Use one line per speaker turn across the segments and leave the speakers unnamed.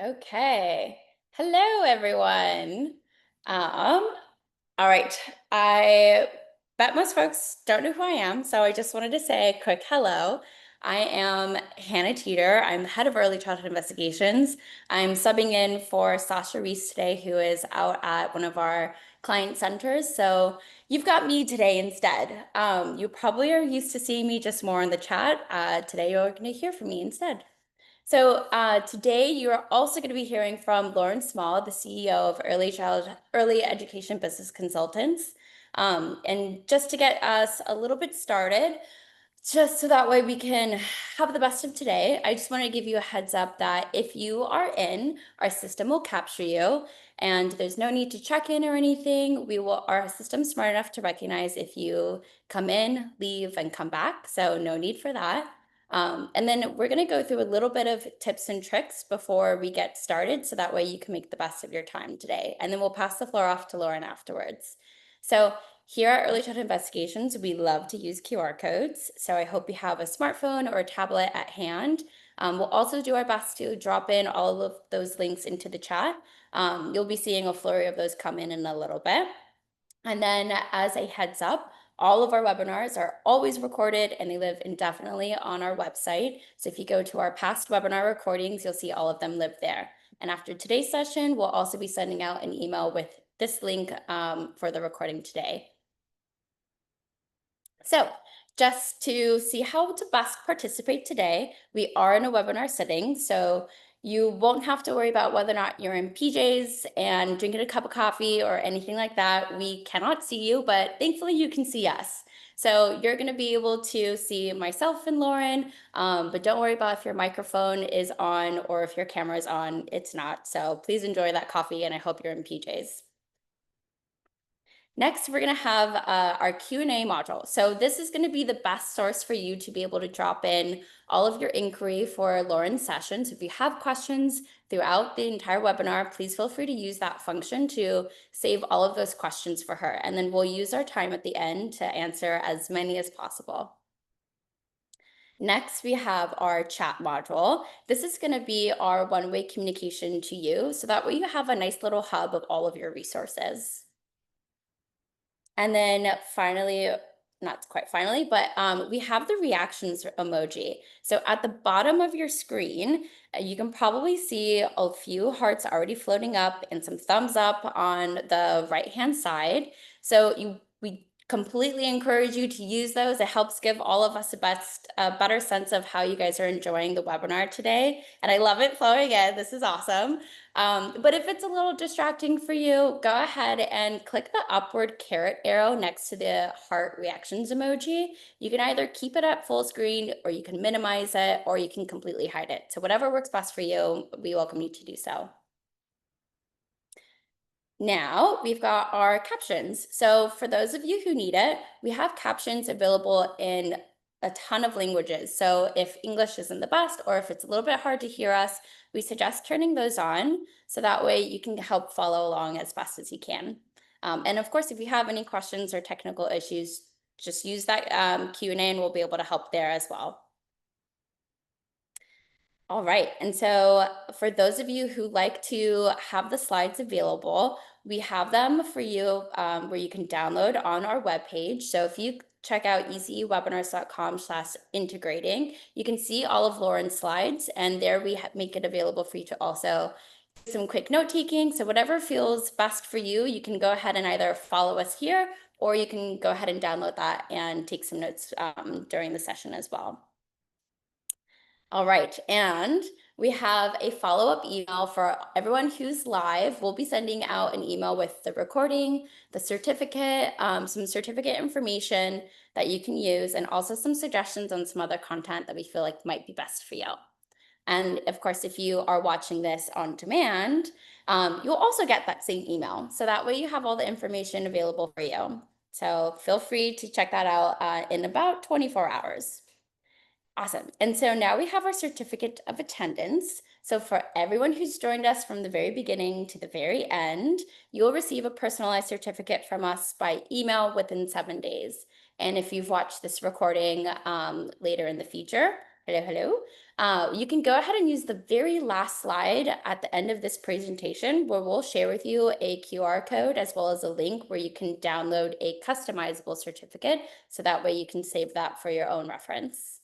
Okay. Hello, everyone. Um, all right. I bet most folks don't know who I am, so I just wanted to say a quick hello. I am Hannah Teeter. I'm the head of early childhood investigations. I'm subbing in for Sasha Reese today, who is out at one of our client centers. So you've got me today instead. You probably are used to seeing me just more in the chat. Today you're going to hear from me instead. So today you are also going to be hearing from Lauren Small, the CEO of Early Education Business Consultants. And just to get us a little bit started, just so that way we can have the best of today, I just want to give you a heads up that if you are in, our system will capture you, and there's no need to check in or anything. Our system's smart enough to recognize if you come in, leave, and come back. So no need for that. And then we're going to go through a little bit of tips and tricks before we get started, so that way you can make the best of your time today. And then we'll pass the floor off to Lauren afterwards. So here at Early Childhood Investigations, we love to use QR codes. So I hope you have a smartphone or a tablet at hand. We'll also do our best to drop in all of those links into the chat. You'll be seeing a flurry of those come in a little bit. And then as a heads up, all of our webinars are always recorded and they live indefinitely on our website. So if you go to our past webinar recordings, you'll see all of them live there. And after today's session, we'll also be sending out an email with this link for the recording today. So just to see how to best participate today, we are in a webinar setting, so you won't have to worry about whether or not you're in PJs and drinking a cup of coffee or anything like that. We cannot see you, but thankfully you can see us. So you're going to be able to see myself and Lauren, but don't worry about if your microphone is on or if your camera is on. It's not. So please enjoy that coffee, and I hope you're in PJs. Next, we're going to have our Q&A module. So this is going to be the best source for you to be able to drop in all of your inquiry for Lauren's session. So if you have questions throughout the entire webinar, please feel free to use that function to save all of those questions for her. And then we'll use our time at the end to answer as many as possible. Next, we have our chat module. This is going to be our one-way communication to you. So that way you have a nice little hub of all of your resources. And then finally, not quite finally, but we have the reactions emoji. So at the bottom of your screen, you can probably see a few hearts already floating up and some thumbs up on the right-hand side. So we completely encourage you to use those. It helps give all of us a better sense of how you guys are enjoying the webinar today. And I love it flowing in. This is awesome. But if it's a little distracting for you, go ahead and click the upward caret arrow next to the heart reactions emoji. You can either keep it at full screen, or you can minimize it, or you can completely hide it. So whatever works best for you, we welcome you to do so. Now we've got our captions. So for those of you who need it, we have captions available in a ton of languages. So if English isn't the best, or if it's a little bit hard to hear us, we suggest turning those on. So that way you can help follow along as best as you can. And of course, if you have any questions or technical issues, just use that Q&A and we'll be able to help there as well. All right. And so for those of you who like to have the slides available, we have them for you where you can download on our webpage. So if you check out ecewebinars.com/integrating, you can see all of Lauren's slides, and there we make it available for you to also do some quick note taking. So whatever feels best for you, you can go ahead and either follow us here, or you can go ahead and download that and take some notes during the session as well. All right, and we have a follow-up email for everyone who's live. We'll be sending out an email with the recording, the certificate, some certificate information that you can use, and also some suggestions on some other content that we feel like might be best for you. And of course, if you are watching this on demand, you'll also get that same email. So that way you have all the information available for you. So feel free to check that out in about 24 hours. Awesome. And so now we have our certificate of attendance. So for everyone who's joined us from the very beginning to the very end, you'll receive a personalized certificate from us by email within 7 days. And if you've watched this recording later in the future, Hello, hello. You can go ahead and use the very last slide at the end of this presentation where we'll share with you a QR code as well as a link where you can download a customizable certificate. So that way you can save that for your own reference.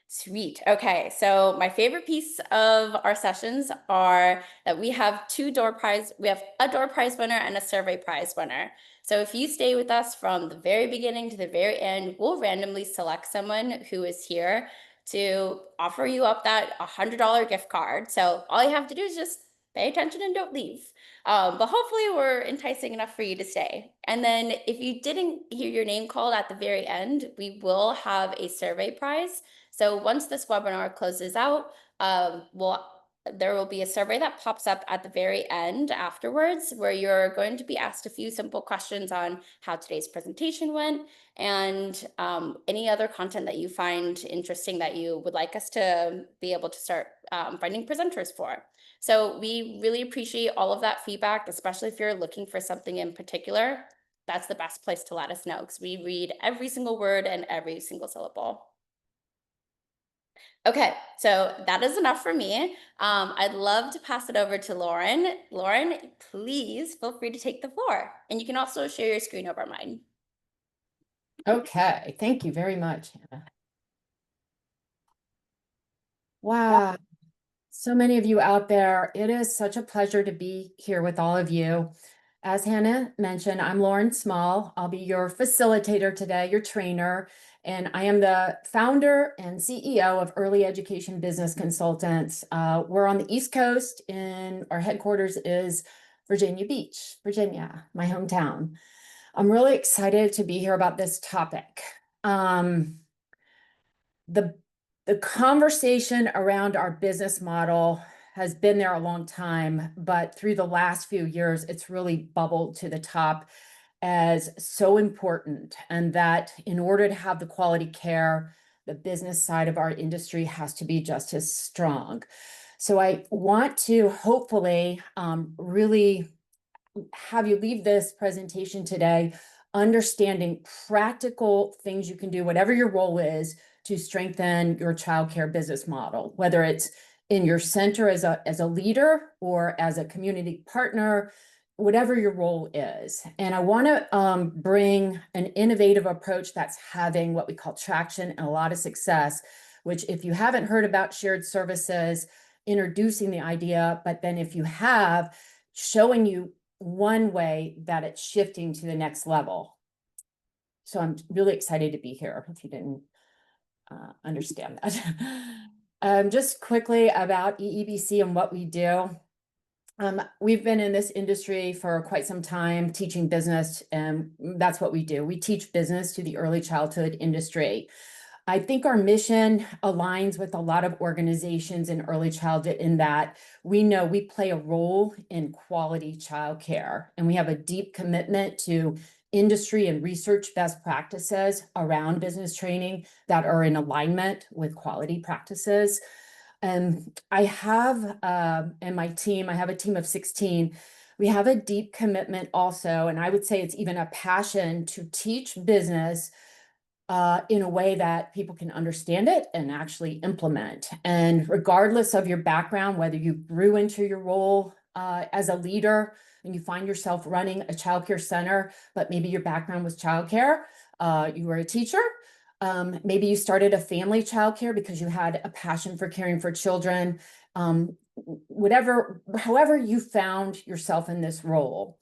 Sweet. Okay, so my favorite piece of our sessions are that we have we have a door prize winner and a survey prize winner. So if you stay with us from the very beginning to the very end, we'll randomly select someone who is here to offer you up that $100 gift card. So all you have to do is just pay attention and don't leave. But hopefully we're enticing enough for you to stay. And then if you didn't hear your name called at the very end, we will have a survey prize. So once this webinar closes out, there will be a survey that pops up at the very end afterwards where you're going to be asked a few simple questions on how today's presentation went and any other content that you find interesting that you would like us to be able to start finding presenters for. So we really appreciate all of that feedback, especially if you're looking for something in particular. That's the best place to let us know because we read every single word and every single syllable. Okay, so that is enough for me. I'd love to pass it over to Lauren. Lauren, please feel free to take the floor. And you can also share your screen over mine.
Okay, thank you very much, Hannah. Wow, so many of you out there. It is such a pleasure to be here with all of you. As Hannah mentioned, I'm Lauren Small. I'll be your facilitator today, your trainer, and I am the founder and CEO of Early Education Business Consultants. We're on the East Coast, and our headquarters is Virginia Beach, Virginia, my hometown. I'm really excited to be here about this topic. The conversation around our business model has been there a long time, but through the last few years, it's really bubbled to the top as so important. And that in order to have the quality care, the business side of our industry has to be just as strong. So I want to hopefully really have you leave this presentation today understanding practical things you can do, whatever your role is, to strengthen your childcare business model, whether it's in your center as a leader or as a community partner, whatever your role is. And I want to bring an innovative approach that's having what we call traction and a lot of success, which if you haven't heard about shared services, introducing the idea, but then if you have, showing you one way that it's shifting to the next level. So I'm really excited to be here if you didn't understand that. Just quickly about EEBC and what we do. We've been in this industry for quite some time teaching business, and that's what we do. We teach business to the early childhood industry. I think our mission aligns with a lot of organizations in early childhood in that we know we play a role in quality childcare, and we have a deep commitment to industry and research best practices around business training that are in alignment with quality practices. And I have, and my team, I have a team of 16. We have a deep commitment also, and I would say it's even a passion to teach business in a way that people can understand it and actually implement. And regardless of your background, whether you grew into your role as a leader and you find yourself running a childcare center, but maybe your background was childcare, you were a teacher, maybe you started a family childcare because you had a passion for caring for children, however you found yourself in this role.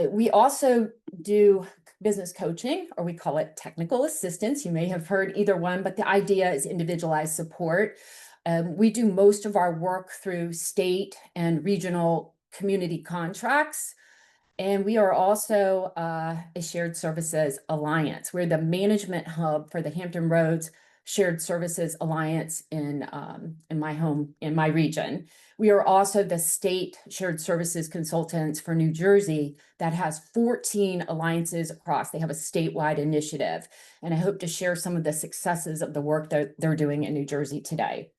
We also do business coaching, or we call it technical assistance. You may have heard either one, but the idea is individualized support. We do most of our work through state and regional community contracts. And we are also a shared services alliance. We're the management hub for the Hampton Roads Shared Services Alliance in my region. We are also the state shared services consultants for New Jersey that has 14 alliances across. They have a statewide initiative, and I hope to share some of the successes of the work that they're doing in New Jersey today.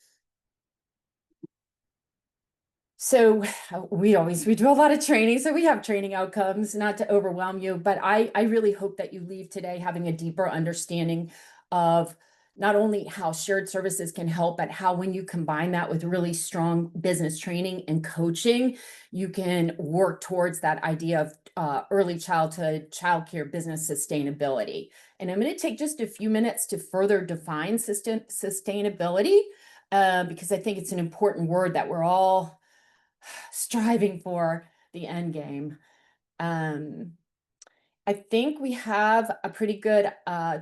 So we do a lot of training. So we have training outcomes, not to overwhelm you, but I really hope that you leave today having a deeper understanding of not only how shared services can help, but how when you combine that with really strong business training and coaching, you can work towards that idea of early childhood, childcare business sustainability. And I'm going to take just a few minutes to further define sustainability, because I think it's an important word that we're all striving for the end game. I think we have a pretty good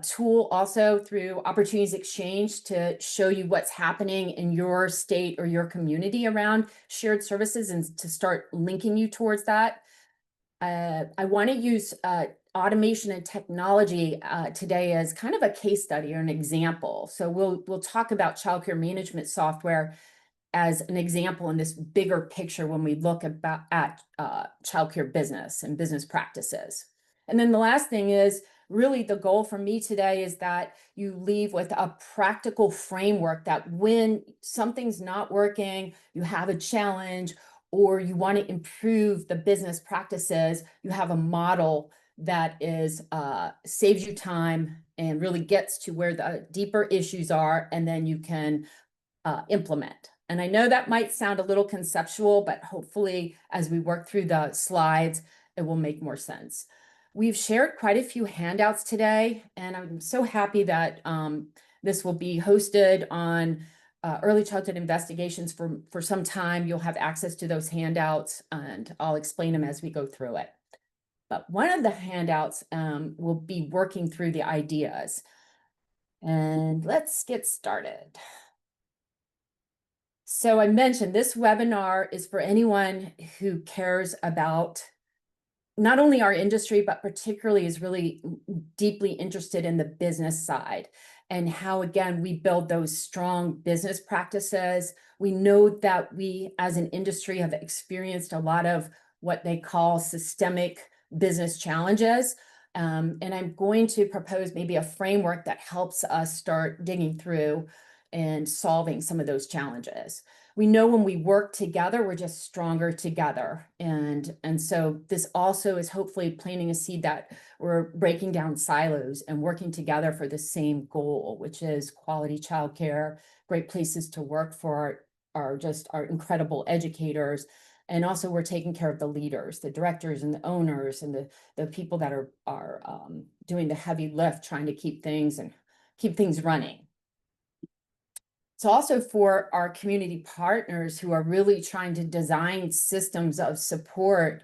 tool also through Opportunities Exchange to show you what's happening in your state or your community around shared services and to start linking you towards that. I want to use automation and technology today as kind of a case study or an example. So we'll talk about childcare management software as an example in this bigger picture when we look at childcare business and business practices. And then the last thing is really the goal for me today is that you leave with a practical framework that when something's not working, you have a challenge, or you want to improve the business practices, you have a model that is saves you time and really gets to where the deeper issues are, and then you can implement. And I know that might sound a little conceptual, but hopefully as we work through the slides, it will make more sense. We've shared quite a few handouts today, and I'm so happy that this will be hosted on Early Childhood Investigations for some time. You'll have access to those handouts, and I'll explain them as we go through it. But one of the handouts will be working through the ideas. And let's get started. So I mentioned this webinar is for anyone who cares about not only our industry, but particularly is really deeply interested in the business side and how, again, we build those strong business practices. We know that we as an industry have experienced a lot of what they call systemic business challenges. And I'm going to propose maybe a framework that helps us start digging through and solving some of those challenges. We know when we work together, we're just stronger together. And so this also is hopefully planting a seed that we're breaking down silos and working together for the same goal, which is quality childcare, great places to work for our incredible educators. And also we're taking care of the leaders, the directors and the owners and the people that are doing the heavy lift, trying to keep things running. It's also for our community partners who are really trying to design systems of support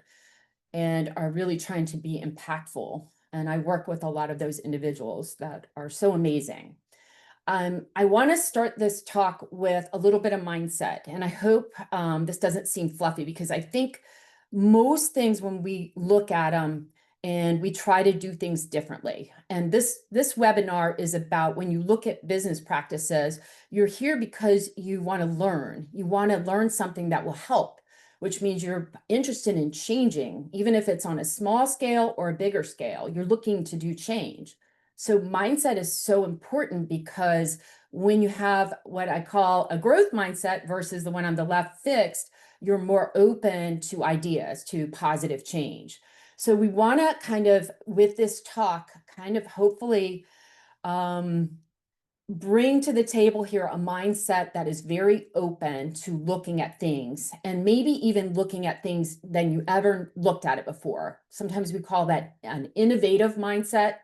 and are really trying to be impactful. And I work with a lot of those individuals that are so amazing. I want to start this talk with a little bit of mindset, and I hope this doesn't seem fluffy, because I think most things when we look at them and we try to do things differently. And this webinar is about when you look at business practices, you're here because you want to learn. You want to learn something that will help, which means you're interested in changing, even if it's on a small scale or a bigger scale. You're looking to do change. So mindset is so important, because when you have what I call a growth mindset versus the one on the left, fixed, you're more open to ideas, to positive change. So we want to kind of, with this talk, kind of hopefully bring to the table here a mindset that is very open to looking at things, and maybe even looking at things than you ever looked at it before. Sometimes we call that an innovative mindset,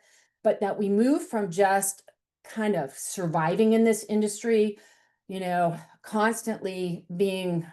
but that we move from just kind of surviving in this industry, constantly being,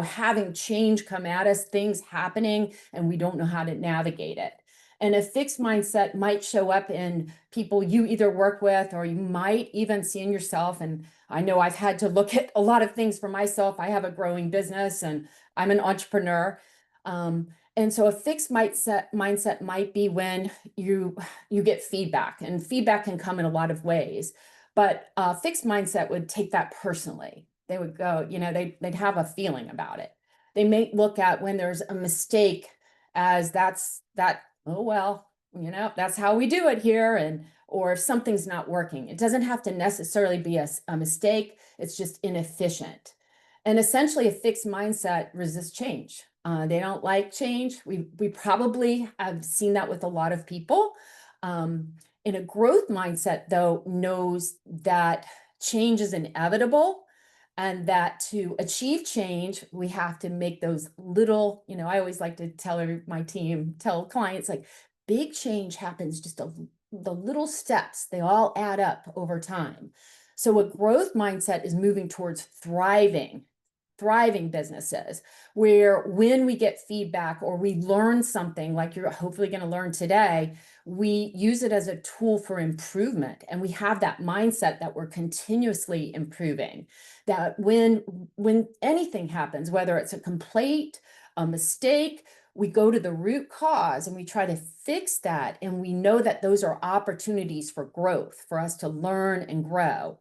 having change come at us, things happening, and we don't know how to navigate it. And a fixed mindset might show up in people you either work with, or you might even see in yourself. And I know I've had to look at a lot of things for myself. I have a growing business and I'm an entrepreneur. And so a fixed mindset might be when you get feedback, and feedback can come in a lot of ways. But a fixed mindset would take that personally. They would go, they'd have a feeling about it. They may look at when there's a mistake as oh, well, that's how we do it here. Or if something's not working, it doesn't have to necessarily be a mistake. It's just inefficient. And essentially a fixed mindset resists change. They don't like change. We probably have seen that with a lot of people. In a growth mindset, though, knows that change is inevitable and that to achieve change, we have to make those little, I always like to tell my team, tell clients, like big change happens the little steps, they all add up over time. So a growth mindset is moving towards thriving businesses where when we get feedback or we learn something like you're hopefully going to learn today, we use it as a tool for improvement, and we have that mindset that we're continuously improving, that when anything happens, whether it's a complaint, a mistake, we go to the root cause and we try to fix that, and we know that those are opportunities for growth, for us to learn and grow.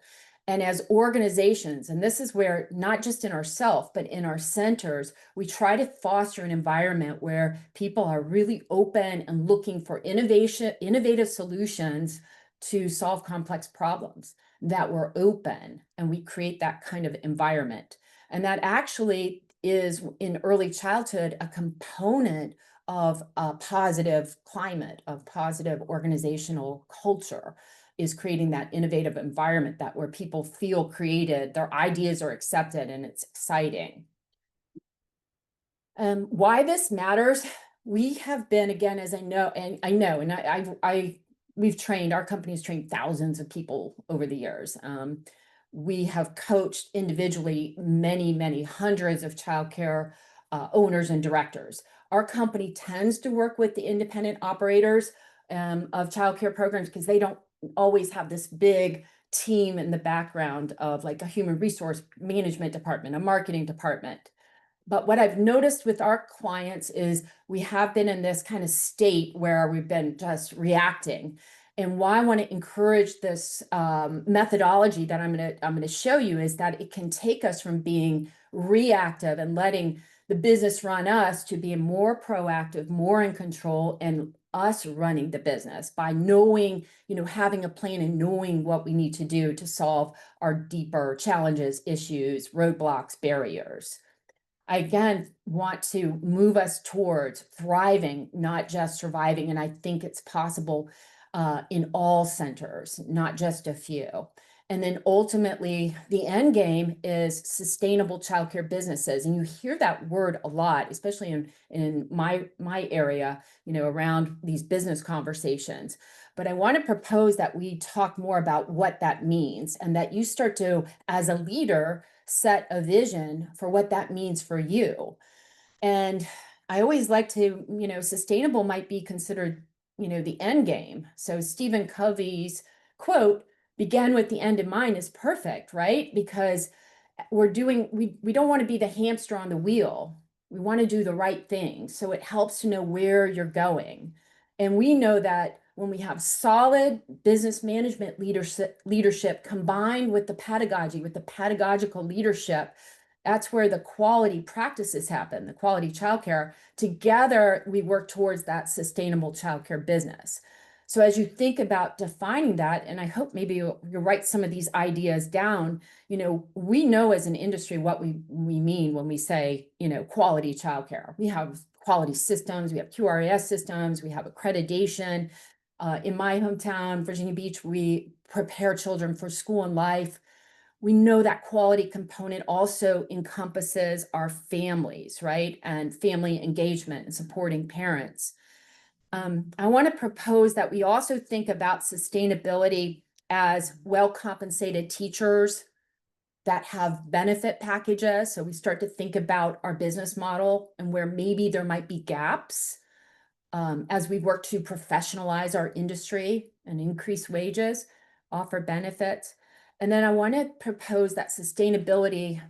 And as organizations, and this is where not just in ourselves, but in our centers, we try to foster an environment where people are really open and looking for innovative solutions to solve complex problems, that we're open and we create that kind of environment. And that actually is in early childhood a component of a positive climate, of positive organizational culture, is creating that innovative environment that where people feel created, their ideas are accepted, and it's exciting. Why this matters, we have been, again, as we've trained, our company's trained thousands of people over the years. We have coached individually many hundreds of childcare owners and directors. Our company tends to work with the independent operators of childcare programs because they don't always have this big team in the background of like a human resource management department, a marketing department. But what I've noticed with our clients is we have been in this kind of state where we've been just reacting. And why I want to encourage this methodology that I'm going to show you is that it can take us from being reactive and letting the business run us to being more proactive, more in control, and us running the business by knowing, having a plan and knowing what we need to do to solve our deeper challenges, issues, roadblocks, barriers. I again want to move us towards thriving, not just surviving. And I think it's possible in all centers, not just a few. And then ultimately, the end game is sustainable childcare businesses. And you hear that word a lot, especially in my area, around these business conversations. But I want to propose that we talk more about what that means, and that you start to, as a leader, set a vision for what that means for you. And I always like to, sustainable might be considered, the end game. So Stephen Covey's quote, "Begin with the end in mind," is perfect, right? Because we don't want to be the hamster on the wheel. We want to do the right thing. So it helps to know where you're going. And we know that when we have solid business management leadership combined with the pedagogy, with the pedagogical leadership, that's where the quality practices happen, the quality childcare. Together, we work towards that sustainable childcare business. So as you think about defining that, and I hope maybe you'll write some of these ideas down, we know as an industry what we mean when we say, quality childcare. We have quality systems, we have QRAS systems, we have accreditation. In my hometown, Virginia Beach, we prepare children for school and life. We know that quality component also encompasses our families, right? And family engagement and supporting parents. I want to propose that we also think about sustainability as well-compensated teachers that have benefit packages. So we start to think about our business model and where maybe there might be gaps as we work to professionalize our industry and increase wages, offer benefits. And then I want to propose that sustainability,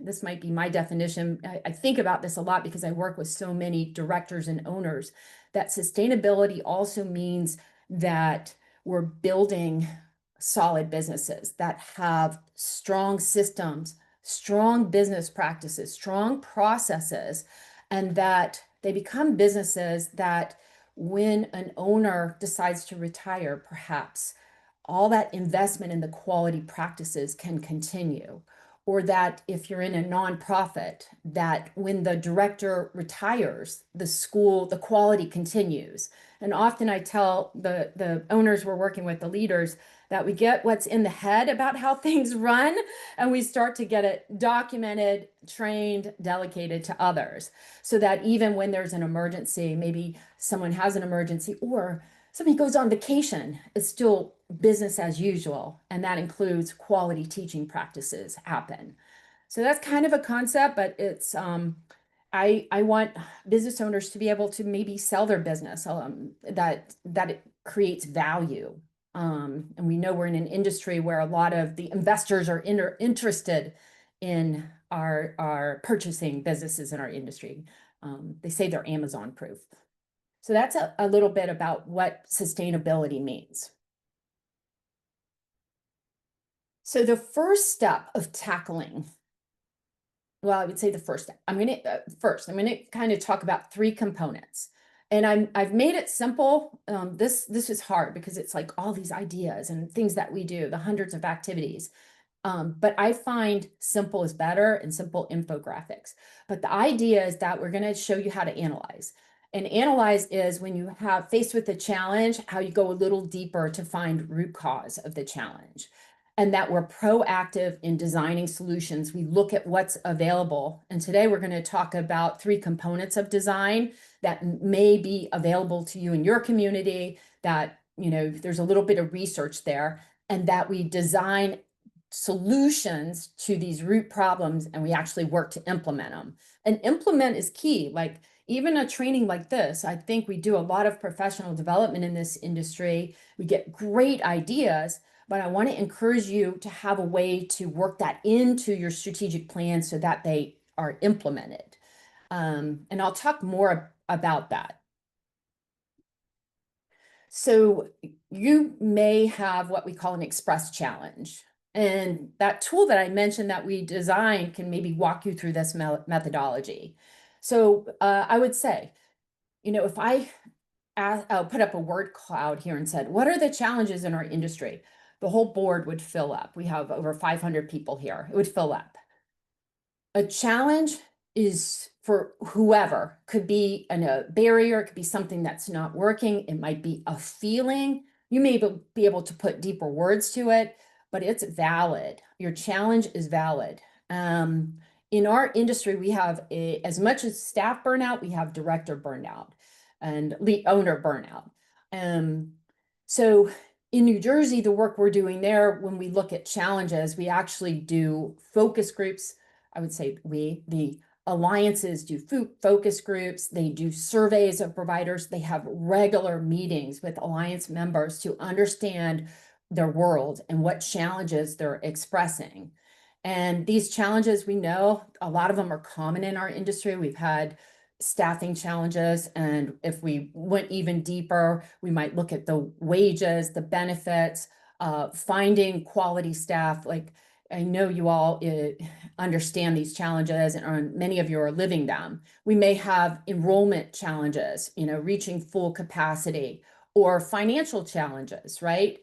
this might be my definition. I think about this a lot because I work with so many directors and owners, that sustainability also means that we're building solid businesses that have strong systems, strong business practices, strong processes, and that they become businesses that when an owner decides to retire, perhaps all that investment in the quality practices can continue. or that if you're in a nonprofit, that when the director retires, the school, the quality continues. And often I tell the owners we're working with, the leaders, that we get what's in the head about how things run, and we start to get it documented, trained, delegated to others, so that even when there's an emergency, maybe someone has an emergency or somebody goes on vacation, it's still business as usual. And that includes quality teaching practices happen. So that's kind of a concept, but it's I want business owners to be able to maybe sell their business, that it creates value. And we know we're in an industry where a lot of the investors are interested in our purchasing businesses in our industry. They say they're Amazon proof. So that's a little bit about what sustainability means. So the first step of tackling, well, I would say the first step. I'm gonna kind of talk about three components, and I've made it simple. This is hard because it's like all these ideas and things that we do, the hundreds of activities. But I find simple is better and simple infographics. But the idea is that we're going to show you how to analyze. And analyze is when you have faced with a challenge, how you go a little deeper to find root cause of the challenge. And that we're proactive in designing solutions. We look at what's available. And today we're going to talk about three components of design that may be available to you in your community, that, you know, there's a little bit of research there, and that we design solutions to these root problems and we actually work to implement them. And implement is key. Like even a training like this, I think we do a lot of professional development in this industry. We get great ideas, but I want to encourage you to have a way to work that into your strategic plan so that they are implemented. And I'll talk more about that. So you may have what we call an express challenge. And that tool that I mentioned that we designed can maybe walk you through this methodology. So I would say, you know, if I'll put up a word cloud here and said, what are the challenges in our industry? The whole board would fill up. We have over 500 people here. It would fill up. A challenge is for whoever, could be a barrier, it could be something that's not working, it might be a feeling. You may be able to put deeper words to it, but it's valid. Your challenge is valid. In our industry, we have as much as staff burnout, we have director burnout and lead owner burnout. So in New Jersey, the work we're doing there, when we look at challenges, we actually do focus groups. I would say the alliances do focus groups, they do surveys of providers, they have regular meetings with alliance members to understand their world and what challenges they're expressing. And these challenges, we know a lot of them are common in our industry. We've had staffing challenges, and if we went even deeper, we might look at the wages, the benefits, finding quality staff. Like I know you all understand these challenges, and many of you are living them. We may have enrollment challenges, you know, reaching full capacity, or financial challenges, right?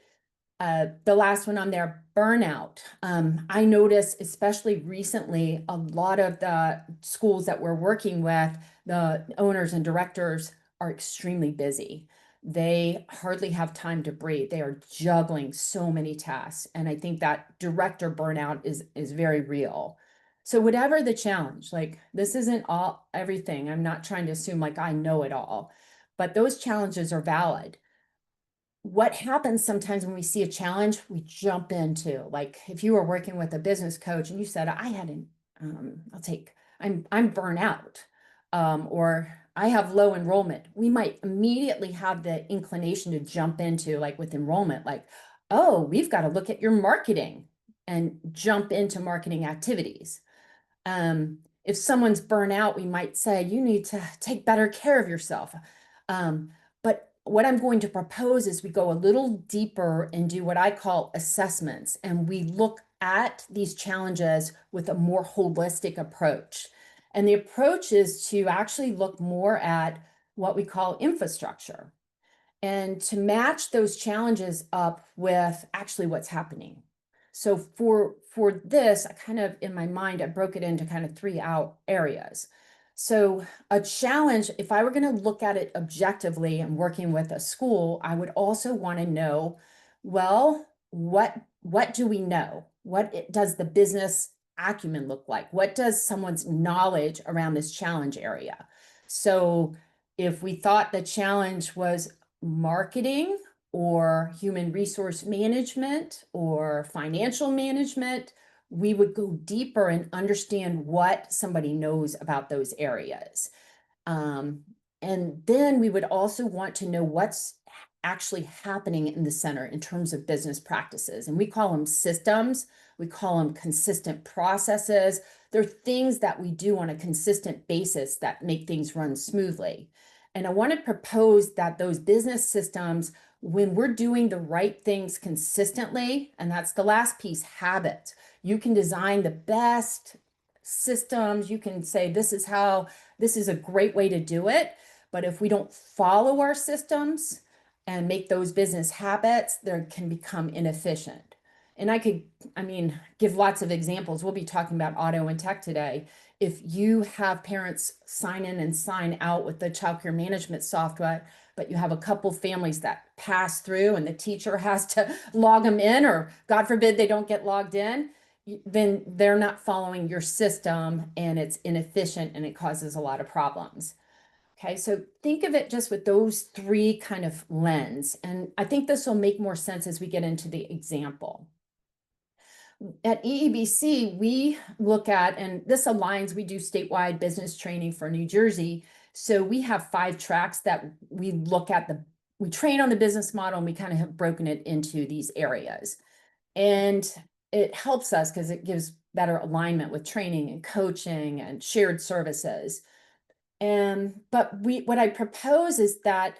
The last one on there, burnout. I notice, especially recently, a lot of the schools that we're working with, the owners and directors are extremely busy. They hardly have time to breathe. They are juggling so many tasks. And I think that director burnout is very real. So whatever the challenge, like this isn't everything. I'm not trying to assume like I know it all, but those challenges are valid. What happens sometimes when we see a challenge, we jump into, like if you were working with a business coach and you said, I had an, I'm burnt out, or I have low enrollment, we might immediately have the inclination to jump into, like with enrollment, like, oh, we've got to look at your marketing and jump into marketing activities. If someone's burnt out, we might say, you need to take better care of yourself. But what I'm going to propose is we go a little deeper and do what I call assessments, and we look at these challenges with a more holistic approach. And the approach is to actually look more at what we call infrastructure and to match those challenges up with actually what's happening. So for this, I kind of in my mind, I broke it into kind of three out areas. So a challenge, if I were going to look at it objectively and working with a school, I would also want to know, well, what do we know? Does the business acumen look like? What does someone's knowledge around this challenge area? So if we thought the challenge was marketing or human resource management or financial management, we would go deeper and understand what somebody knows about those areas. Um, and then we would also want to know what's actually happening in the center in terms of business practices. And we call them systems, we call them consistent processes. They're things that we do on a consistent basis that make things run smoothly. And I want to propose that those business systems, when we're doing the right things consistently, and that's the last piece, habits. You can design the best systems. You can say, this is a great way to do it. But if we don't follow our systems and make those business habits, they can become inefficient. And I mean, give lots of examples. We'll be talking about auto and tech today. If you have parents sign in and sign out with the childcare management software, but you have a couple families that pass through and the teacher has to log them in, or God forbid they don't get logged in, then they're not following your system and it's inefficient and it causes a lot of problems. Okay, so think of it just with those three kind of lens. And I think this will make more sense as we get into the example. At EEBC, we look at, and this aligns, we do statewide business training for New Jersey. So we have 5 tracks that we look at we train on the business model, and we kind of have broken it into these areas. And it helps us because it gives better alignment with training and coaching and shared services. But what I propose is that,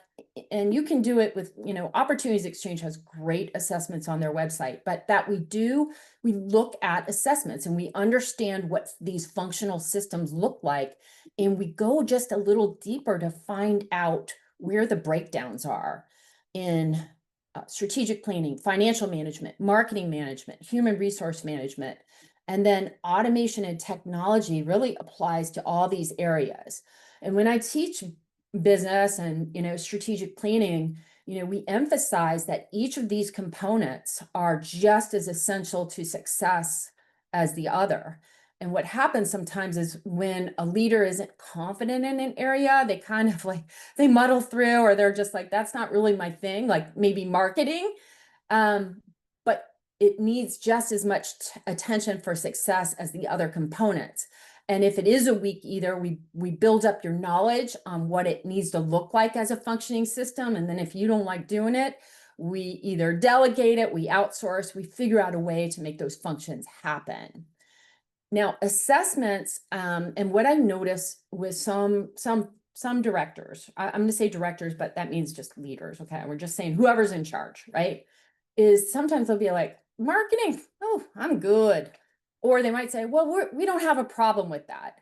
and you can do it with, Opportunities Exchange has great assessments on their website, but that we look at assessments and we understand what these functional systems look like. And we go just a little deeper to find out where the breakdowns are in strategic planning, financial management, marketing management, human resource management. And then automation and technology really applies to all these areas. And when I teach business and, strategic planning, we emphasize that each of these components are just as essential to success as the other. And what happens sometimes is when a leader isn't confident in an area, they kind of they muddle through, or they're just like, that's not really my thing, like maybe marketing. But it needs just as much attention for success as the other components. And if it is a weak either, we build up your knowledge on what it needs to look like as a functioning system. And then if you don't like doing it, we either delegate it, we outsource, we figure out a way to make those functions happen. Now, assessments, and what I notice with some directors, I'm going to say directors, but that means just leaders. Okay, we're just saying whoever's in charge, right? Is sometimes they'll be like, marketing, oh, I'm good. Or they might say, well, we don't have a problem with that.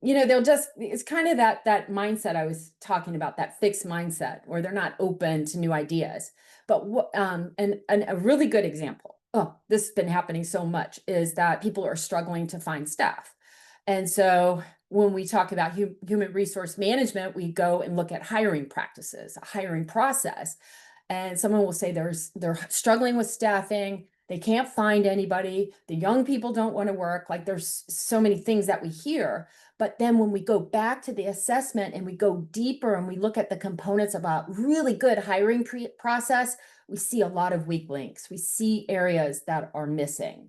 It's kind of that mindset I was talking about, that fixed mindset where they're not open to new ideas. But and a really good example, this has been happening so much, is that people are struggling to find staff. And so when we talk about human resource management, we go and look at hiring practices, a hiring process. And someone will say they're struggling with staffing. They can't find anybody. The young people don't want to work. Like, there's so many things that we hear. But then when we go back to the assessment and we go deeper and we look at the components of a really good hiring process, we see a lot of weak links. We see areas that are missing,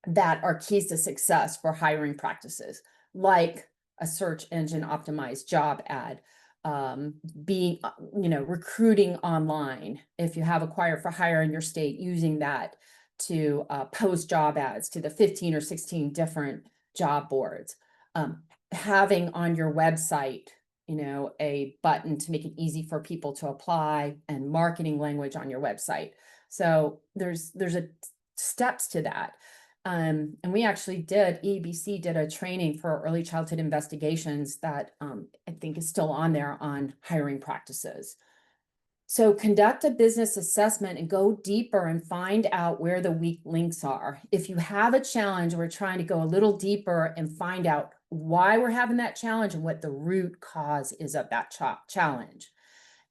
that are keys to success for hiring practices, like a search engine optimized job ad, being, recruiting online. If you have Acquire for Hire in your state, using that to post job ads to the 15 or 16 different job boards. Having on your website, a button to make it easy for people to apply, and marketing language on your website. So there's steps to that. And we actually EEBC did a training for early childhood investigations that I think is still on there on hiring practices. So conduct a business assessment and go deeper and find out where the weak links are. If you have a challenge, we're trying to go a little deeper and find out why we're having that challenge and what the root cause is of that challenge.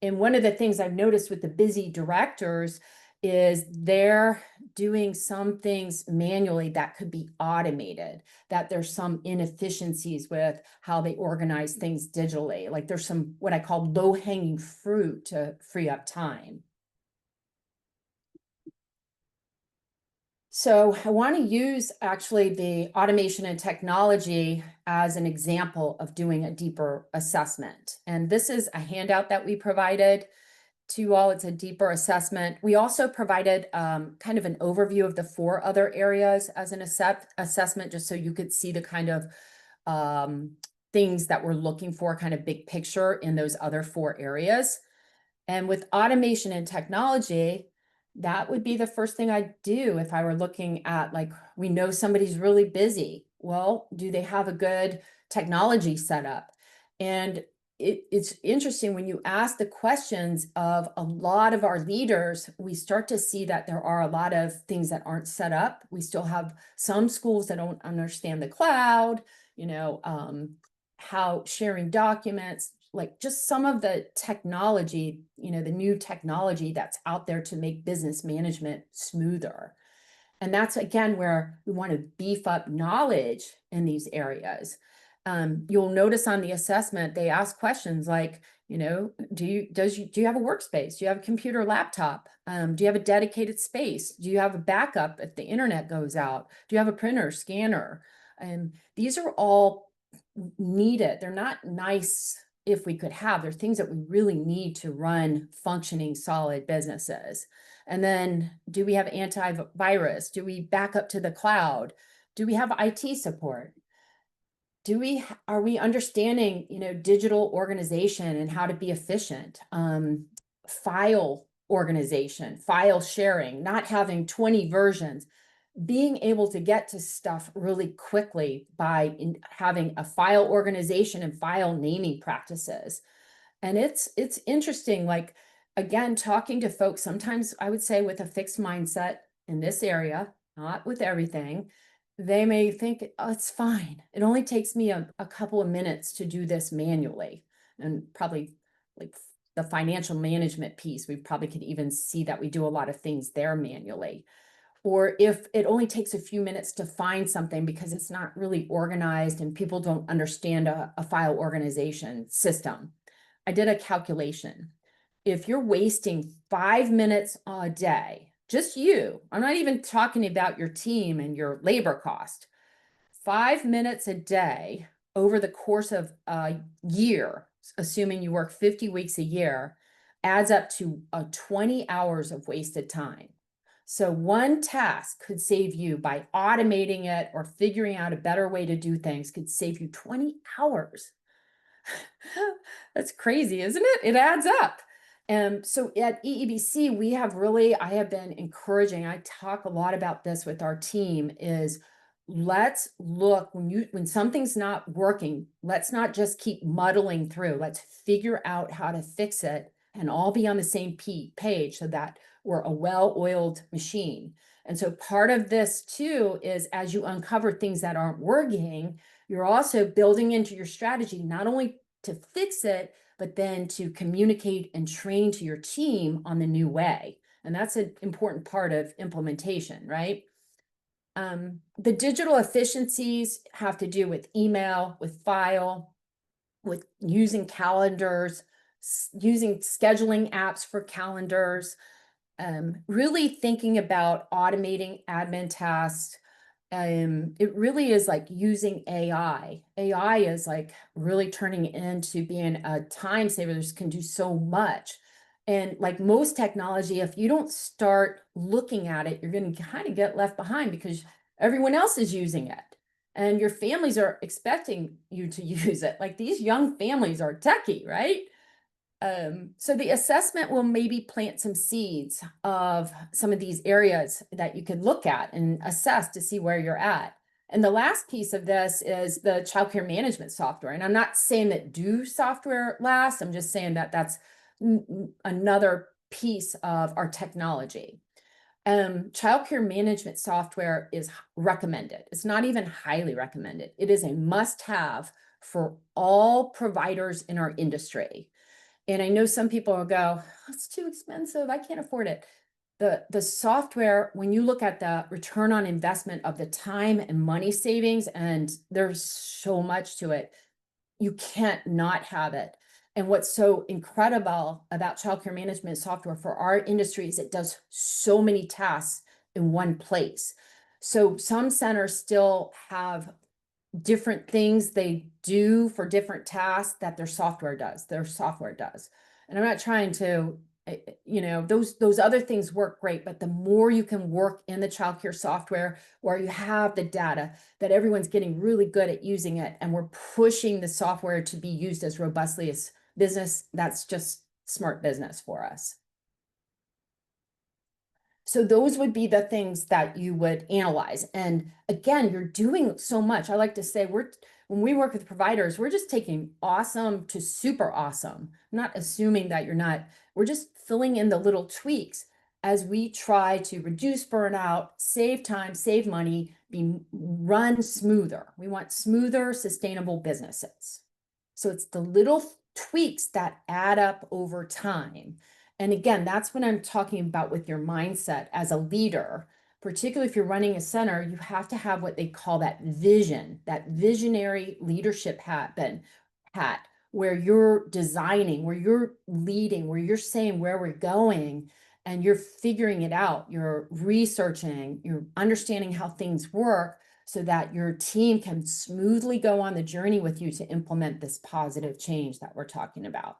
And one of the things I've noticed with the busy directors is they're doing some things manually that could be automated, that there's some inefficiencies with how they organize things digitally. Like there's some what I call low-hanging fruit to free up time. So I want to use actually the automation and technology as an example of doing a deeper assessment. And this is a handout that we provided to you all. It's a deeper assessment. We also provided kind of an overview of the 4 other areas as an assessment, just so you could see the kind of things that we're looking for, kind of big picture in those other 4 areas. And with automation and technology, that would be the first thing I'd do if I were looking at, like, we know somebody's really busy. Well, do they have a good technology setup? And it's interesting when you ask the questions of a lot of our leaders, we start to see that there are a lot of things that aren't set up. We still have some schools that don't understand the cloud, how sharing documents, like just some of the technology, the new technology that's out there to make business management smoother. And that's again where we want to beef up knowledge in these areas. You'll notice on the assessment, they ask questions like, do you have a workspace? Do you have a computer, laptop? Do you have a dedicated space? Do you have a backup if the internet goes out? Do you have a printer, scanner? And these are all needed. They're not nice if we could have. They're things that we really need to run functioning, solid businesses. And then, do we have antivirus? Do we back up to the cloud? Do we have IT support? Are we understanding, digital organization and how to be efficient? File organization, file sharing, not having 20 versions, being able to get to stuff really quickly by having a file organization and file naming practices. And it's interesting, like, again, talking to folks, sometimes I would say with a fixed mindset in this area, not with everything, they may think, oh, it's fine. It only takes me a couple of minutes to do this manually. And probably like the financial management piece, we probably could even see that we do a lot of things there manually. Or if it only takes a few minutes to find something because it's not really organized and people don't understand a file organization system. I did a calculation. If you're wasting 5 minutes a day, just you, I'm not even talking about your team and your labor cost, 5 minutes a day over the course of a year, assuming you work 50 weeks a year, adds up to 20 hours of wasted time. So one task could save you, by automating it or figuring out a better way to do things, could save you 20 hours. That's crazy, isn't it? It adds up. So at EEBC, I have been encouraging, I talk a lot about this with our team, is let's look when something's not working, let's not just keep muddling through. Let's figure out how to fix it and all be on the same page so that we're a well-oiled machine. And so part of this too is, as you uncover things that aren't working, you're also building into your strategy, not only to fix it, but then to communicate and train to your team on the new way. And that's an important part of implementation, right? The digital efficiencies have to do with email, with file, with using calendars, using scheduling apps for calendars, really thinking about automating admin tasks. It really is like using AI. AI is like really turning into being a time saver. This can do so much. And like most technology, if you don't start looking at it, you're going to kind of get left behind because everyone else is using it. And your families are expecting you to use it. Like these young families are techie, right? So the assessment will maybe plant some seeds of some of these areas that you could look at and assess to see where you're at. And the last piece of this is the childcare management software. And I'm not saying that do software last. I'm just saying that that's another piece of our technology. Childcare management software is recommended. It's not even highly recommended. It is a must-have for all providers in our industry. And I know some people will go, it's too expensive. I can't afford it. The software, when you look at the return on investment of the time and money savings, and there's so much to it, you can't not have it. And what's so incredible about childcare management software for our industry is it does so many tasks in one place. So some centers still have different things they do for different tasks that their software does. And I'm not trying to, those other things work great, but the more you can work in the childcare software where you have the data that everyone's getting really good at using it, and we're pushing the software to be used as robustly as business, that's just smart business for us. So those would be the things that you would analyze. And again, you're doing so much. I like to say when we work with providers, we're just taking awesome to super awesome. I'm not assuming that you're not, we're just filling in the little tweaks as we try to reduce burnout, save time, save money, run smoother. We want smoother, sustainable businesses. So it's the little tweaks that add up over time. And again, that's what I'm talking about with your mindset as a leader. Particularly if you're running a center, you have to have what they call that vision, that visionary leadership hat, where you're designing, where you're leading, where you're saying where we're going, and you're figuring it out. You're researching, you're understanding how things work so that your team can smoothly go on the journey with you to implement this positive change that we're talking about.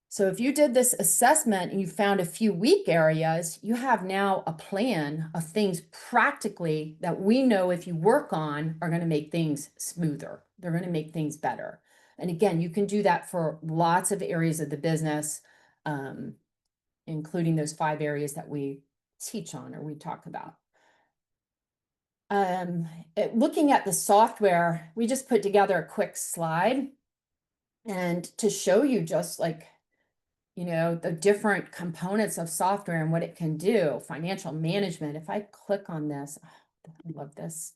So if you did this assessment and you found a few weak areas, you have now a plan of things practically that we know if you work on are going to make things smoother. They're going to make things better. And again, you can do that for lots of areas of the business, including those 5 areas that we teach on or we talk about. Looking at the software, we just put together a quick slide and to show you just like the different components of software and what it can do. Financial management. If I click on this, I love this.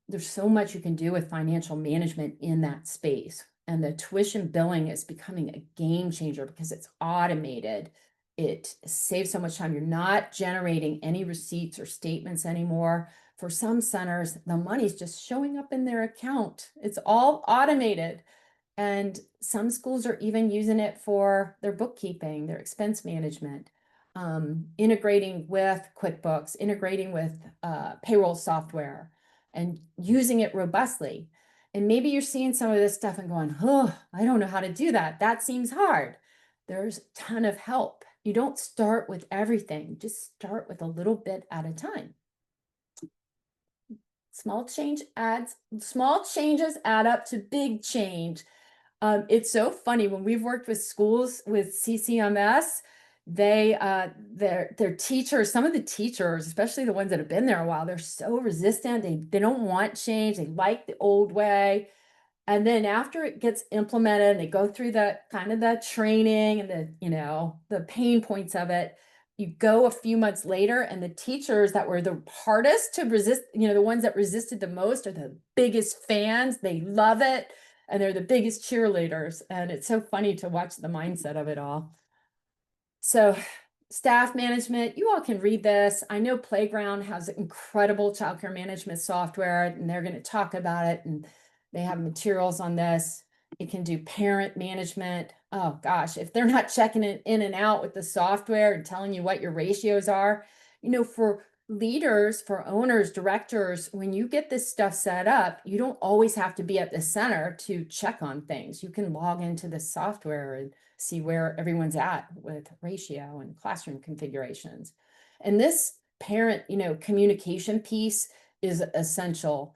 There's so much you can do with financial management in that space. And the tuition billing is becoming a game changer because it's automated. It saves so much time. You're not generating any receipts or statements anymore. For some centers, the money's just showing up in their account. It's all automated. And some schools are even using it for their bookkeeping, their expense management, integrating with QuickBooks, integrating with payroll software, and using it robustly. And maybe you're seeing some of this stuff and going, oh, I don't know how to do that. That seems hard. There's a ton of help. You don't start with everything. Just start with a little bit at a time. Small changes add up to big change. It's so funny when we've worked with schools with CCMS, their teachers, some of the teachers, especially the ones that have been there a while, they're so resistant. They don't want change. They like the old way. And then after it gets implemented and they go through the kind of the training and the pain points of it, you go a few months later and the teachers that were the hardest to resist, the ones that resisted the most are the biggest fans. They love it. And they're the biggest cheerleaders. And it's so funny to watch the mindset of it all. So staff management, you all can read this. I know Playground has incredible childcare management software, and they're going to talk about it. And they have materials on this. It can do parent management. Oh gosh, if they're not checking it in and out with the software and telling you what your ratios are, for leaders, for owners, directors, when you get this stuff set up, you don't always have to be at the center to check on things. You can log into the software and see where everyone's at with ratio and classroom configurations. And this parent, communication piece is essential.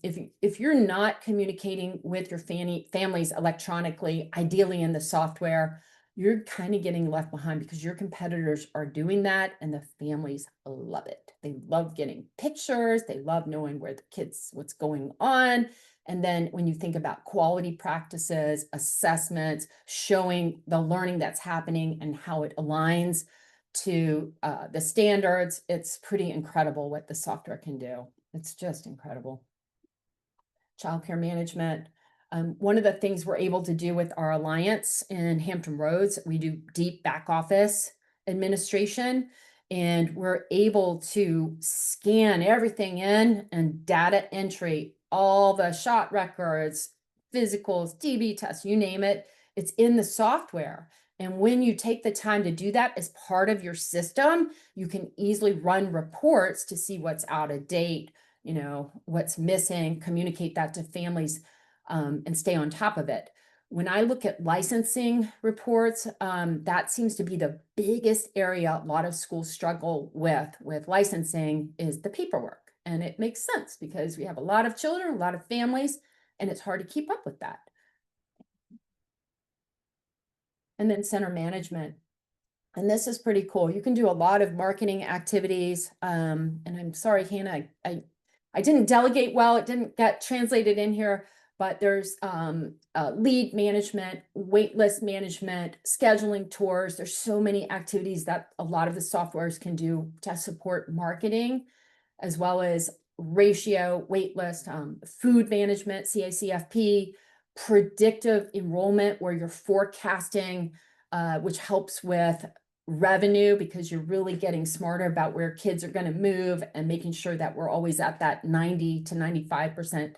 If you're not communicating with your families electronically, ideally in the software, you're kind of getting left behind because your competitors are doing that and the families love it. They love getting pictures. They love knowing where the kids, what's going on. And then when you think about quality practices, assessments, showing the learning that's happening and how it aligns to the standards, it's pretty incredible what the software can do. It's just incredible. Childcare management. One of the things we're able to do with our alliance in Hampton Roads, we do deep back office administration, and we're able to scan everything in and data entry, all the shot records, physicals, TB tests, you name it, it's in the software. And when you take the time to do that as part of your system, you can easily run reports to see what's out of date, what's missing, communicate that to families, and stay on top of it. When I look at licensing reports, that seems to be the biggest area a lot of schools struggle with licensing is the paperwork. And it makes sense because we have a lot of children, a lot of families, and it's hard to keep up with that. And then center management. And this is pretty cool. You can do a lot of marketing activities. And I'm sorry, Hannah, I didn't delegate well. It didn't get translated in here, but there's lead management, wait list management, scheduling tours. There's so many activities that a lot of the softwares can do to support marketing, as well as ratio, wait list, food management, CACFP, predictive enrollment, where you're forecasting, which helps with revenue because you're really getting smarter about where kids are going to move and making sure that we're always at that 90 to 95%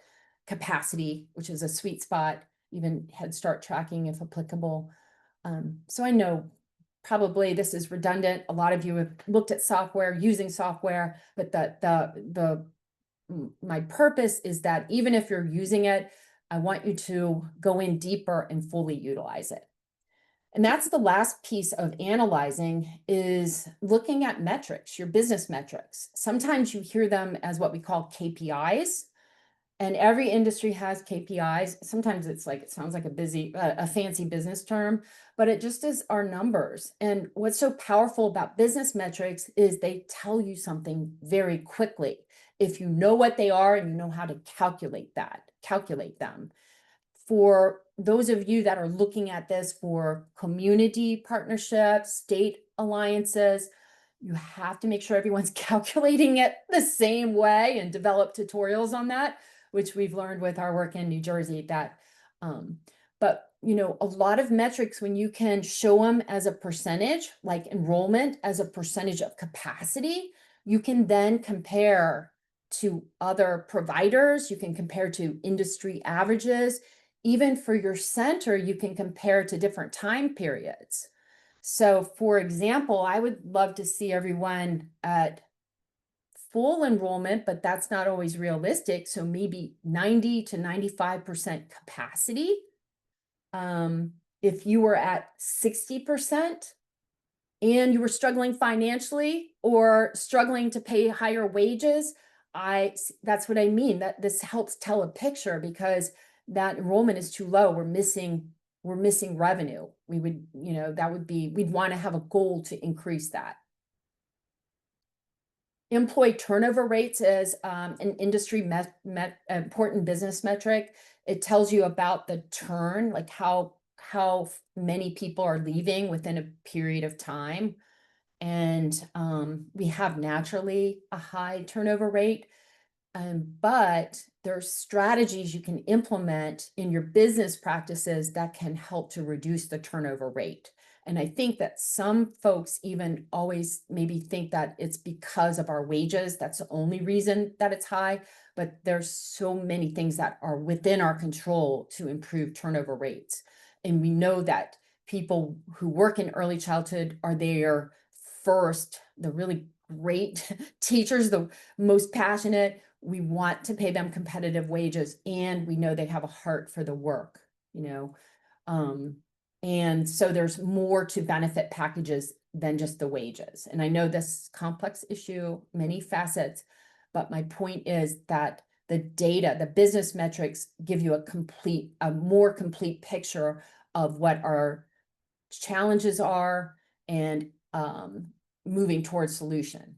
capacity, which is a sweet spot, even Head Start tracking if applicable. So I know probably this is redundant. A lot of you have looked at software, using software, but my purpose is that even if you're using it, I want you to go in deeper and fully utilize it. And that's the last piece of analyzing, is looking at metrics, your business metrics. Sometimes you hear them as what we call KPIs, and every industry has KPIs. Sometimes it's like, it sounds like a fancy business term, but it just is our numbers. And what's so powerful about business metrics is they tell you something very quickly. If you know what they are and you know how to calculate them. For those of you that are looking at this for community partnerships, state alliances, you have to make sure everyone's calculating it the same way and develop tutorials on that, which we've learned with our work in New Jersey. But a lot of metrics, when you can show them as a percentage, like enrollment as a percentage of capacity, you can then compare to other providers, you can compare to industry averages. Even for your center, you can compare to different time periods. So for example, I would love to see everyone at full enrollment, but that's not always realistic. So maybe 90 to 95% capacity. If you were at 60% and you were struggling financially or struggling to pay higher wages, that's what I mean, that this helps tell a picture, because that enrollment is too low. We're missing revenue. We'd want to have a goal to increase that. Employee turnover rates is an industry important business metric. It tells you about the turn, like how many people are leaving within a period of time. And we have naturally a high turnover rate. But there's strategies you can implement in your business practices that can help to reduce the turnover rate. And I think that some folks even always maybe think that it's because of our wages. That's the only reason that it's high. But there's so many things that are within our control to improve turnover rates. And we know that people who work in early childhood are there first, the really great teachers, the most passionate. We want to pay them competitive wages, and we know they have a heart for the work, and so there's more to benefit packages than just the wages. And I know this complex issue, many facets, but my point is that the data, the business metrics give you a more complete picture of what our challenges are and moving towards solution.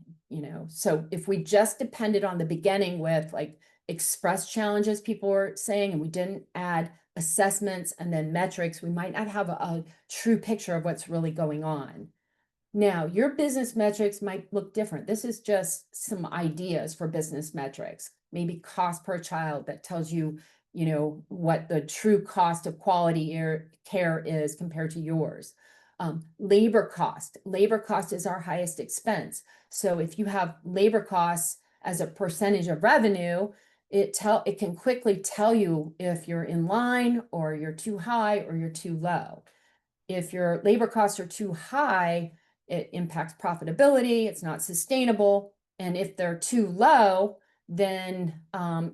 So if we just depended on the beginning with like express challenges people were saying, and we didn't add assessments and then metrics, we might not have a true picture of what's really going on. Now, your business metrics might look different. This is just some ideas for business metrics. Maybe cost per child that tells you, what the true cost of quality care is compared to yours. Labor cost. Labor cost is our highest expense. So if you have labor costs as a percentage of revenue, it can quickly tell you if you're in line or you're too high or you're too low. If your labor costs are too high, it impacts profitability, it's not sustainable. And if they're too low, then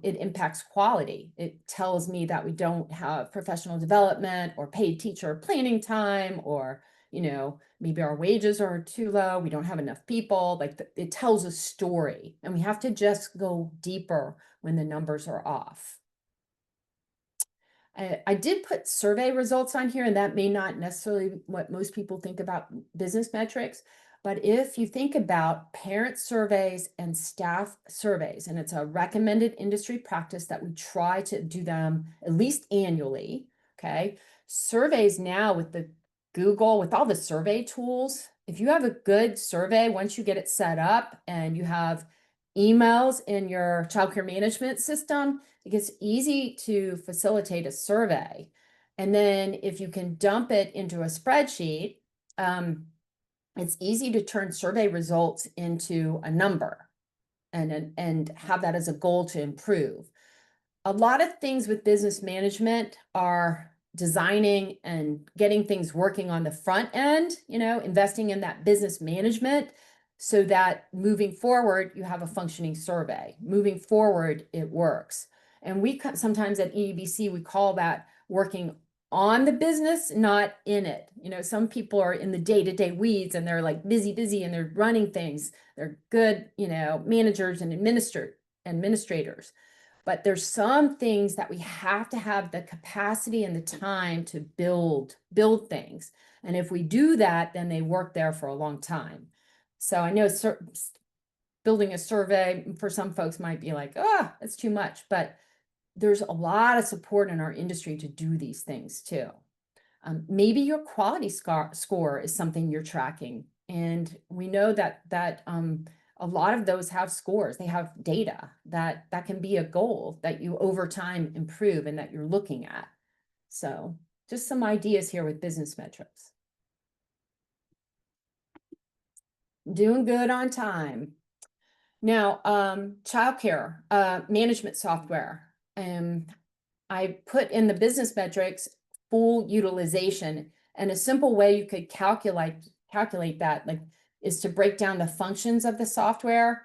it impacts quality. It tells me that we don't have professional development or paid teacher planning time, or, maybe our wages are too low, we don't have enough people. Like it tells a story, and we have to just go deeper when the numbers are off. I did put survey results on here, and that may not necessarily what most people think about business metrics. But if you think about parent surveys and staff surveys, and it's a recommended industry practice that we try to do them at least annually, okay? Surveys now with the Google, with all the survey tools, if you have a good survey, once you get it set up and you have emails in your childcare management system, it gets easy to facilitate a survey. And then if you can dump it into a spreadsheet, it's easy to turn survey results into a number and have that as a goal to improve. A lot of things with business management are designing and getting things working on the front end, investing in that business management so that moving forward, you have a functioning survey. Moving forward, it works. And we sometimes at EEBC, we call that working on the business, not in it. Some people are in the day-to-day weeds and they're like busy, and they're running things. They're good, managers and administrators. But there's some things that we have to have the capacity and the time to build things. And if we do that, then they work there for a long time. So I know building a survey for some folks might be like, that's too much. But there's a lot of support in our industry to do these things too. Maybe your quality score is something you're tracking. And we know that a lot of those have scores. They have data that can be a goal that you over time improve and that you're looking at. So just some ideas here with business metrics. Doing good on time. Now, childcare management software. I put in the business metrics full utilization, and a simple way you could calculate that is to break down the functions of the software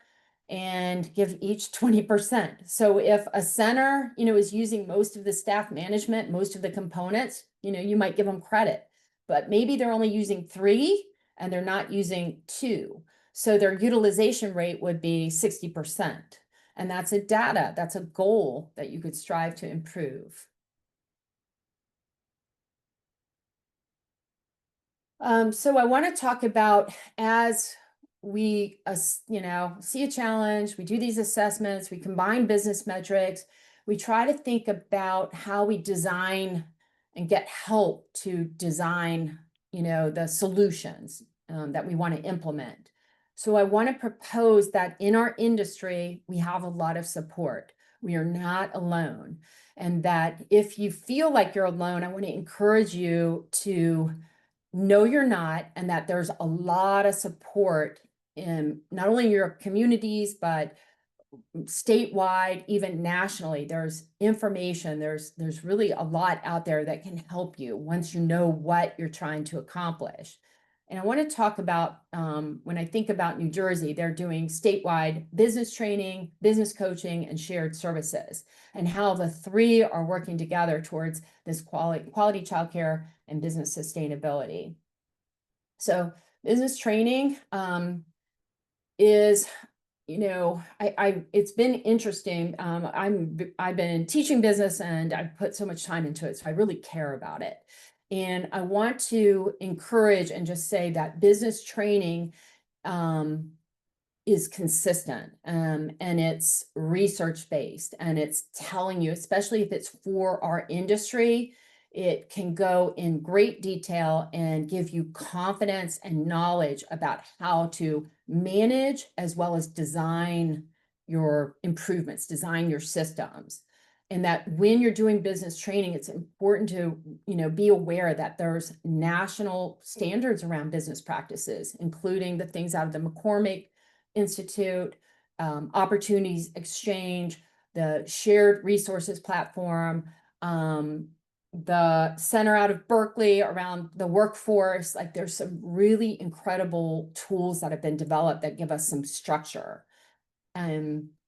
and give each 20%. So if a center, is using most of the staff management, most of the components, you might give them credit, but maybe they're only using 3 and they're not using 2. So their utilization rate would be 60%. And that's a goal that you could strive to improve. So I want to talk about, as we, see a challenge, we do these assessments, we combine business metrics, we try to think about how we design and get help to design, the solutions that we want to implement. So I want to propose that in our industry, we have a lot of support. We are not alone. And that if you feel like you're alone, I want to encourage you to know you're not, and that there's a lot of support in not only your communities, but statewide, even nationally. There's information, there's really a lot out there that can help you once you know what you're trying to accomplish. And I want to talk about, when I think about New Jersey, they're doing statewide business training, business coaching, and shared services, and how the 3 are working together towards this quality childcare and business sustainability. So business training is, it's been interesting. I've been teaching business and I've put so much time into it, so I really care about it. And I want to encourage and just say that business training is consistent, and it's research-based, and it's telling you, especially if it's for our industry, it can go in great detail and give you confidence and knowledge about how to manage as well as design your improvements, design your systems. And that when you're doing business training, it's important to, be aware that there's national standards around business practices, including the things out of the McCormick Institute, Opportunities Exchange, the Shared Resources Platform, the center out of Berkeley around the workforce. Like, there's some really incredible tools that have been developed that give us some structure.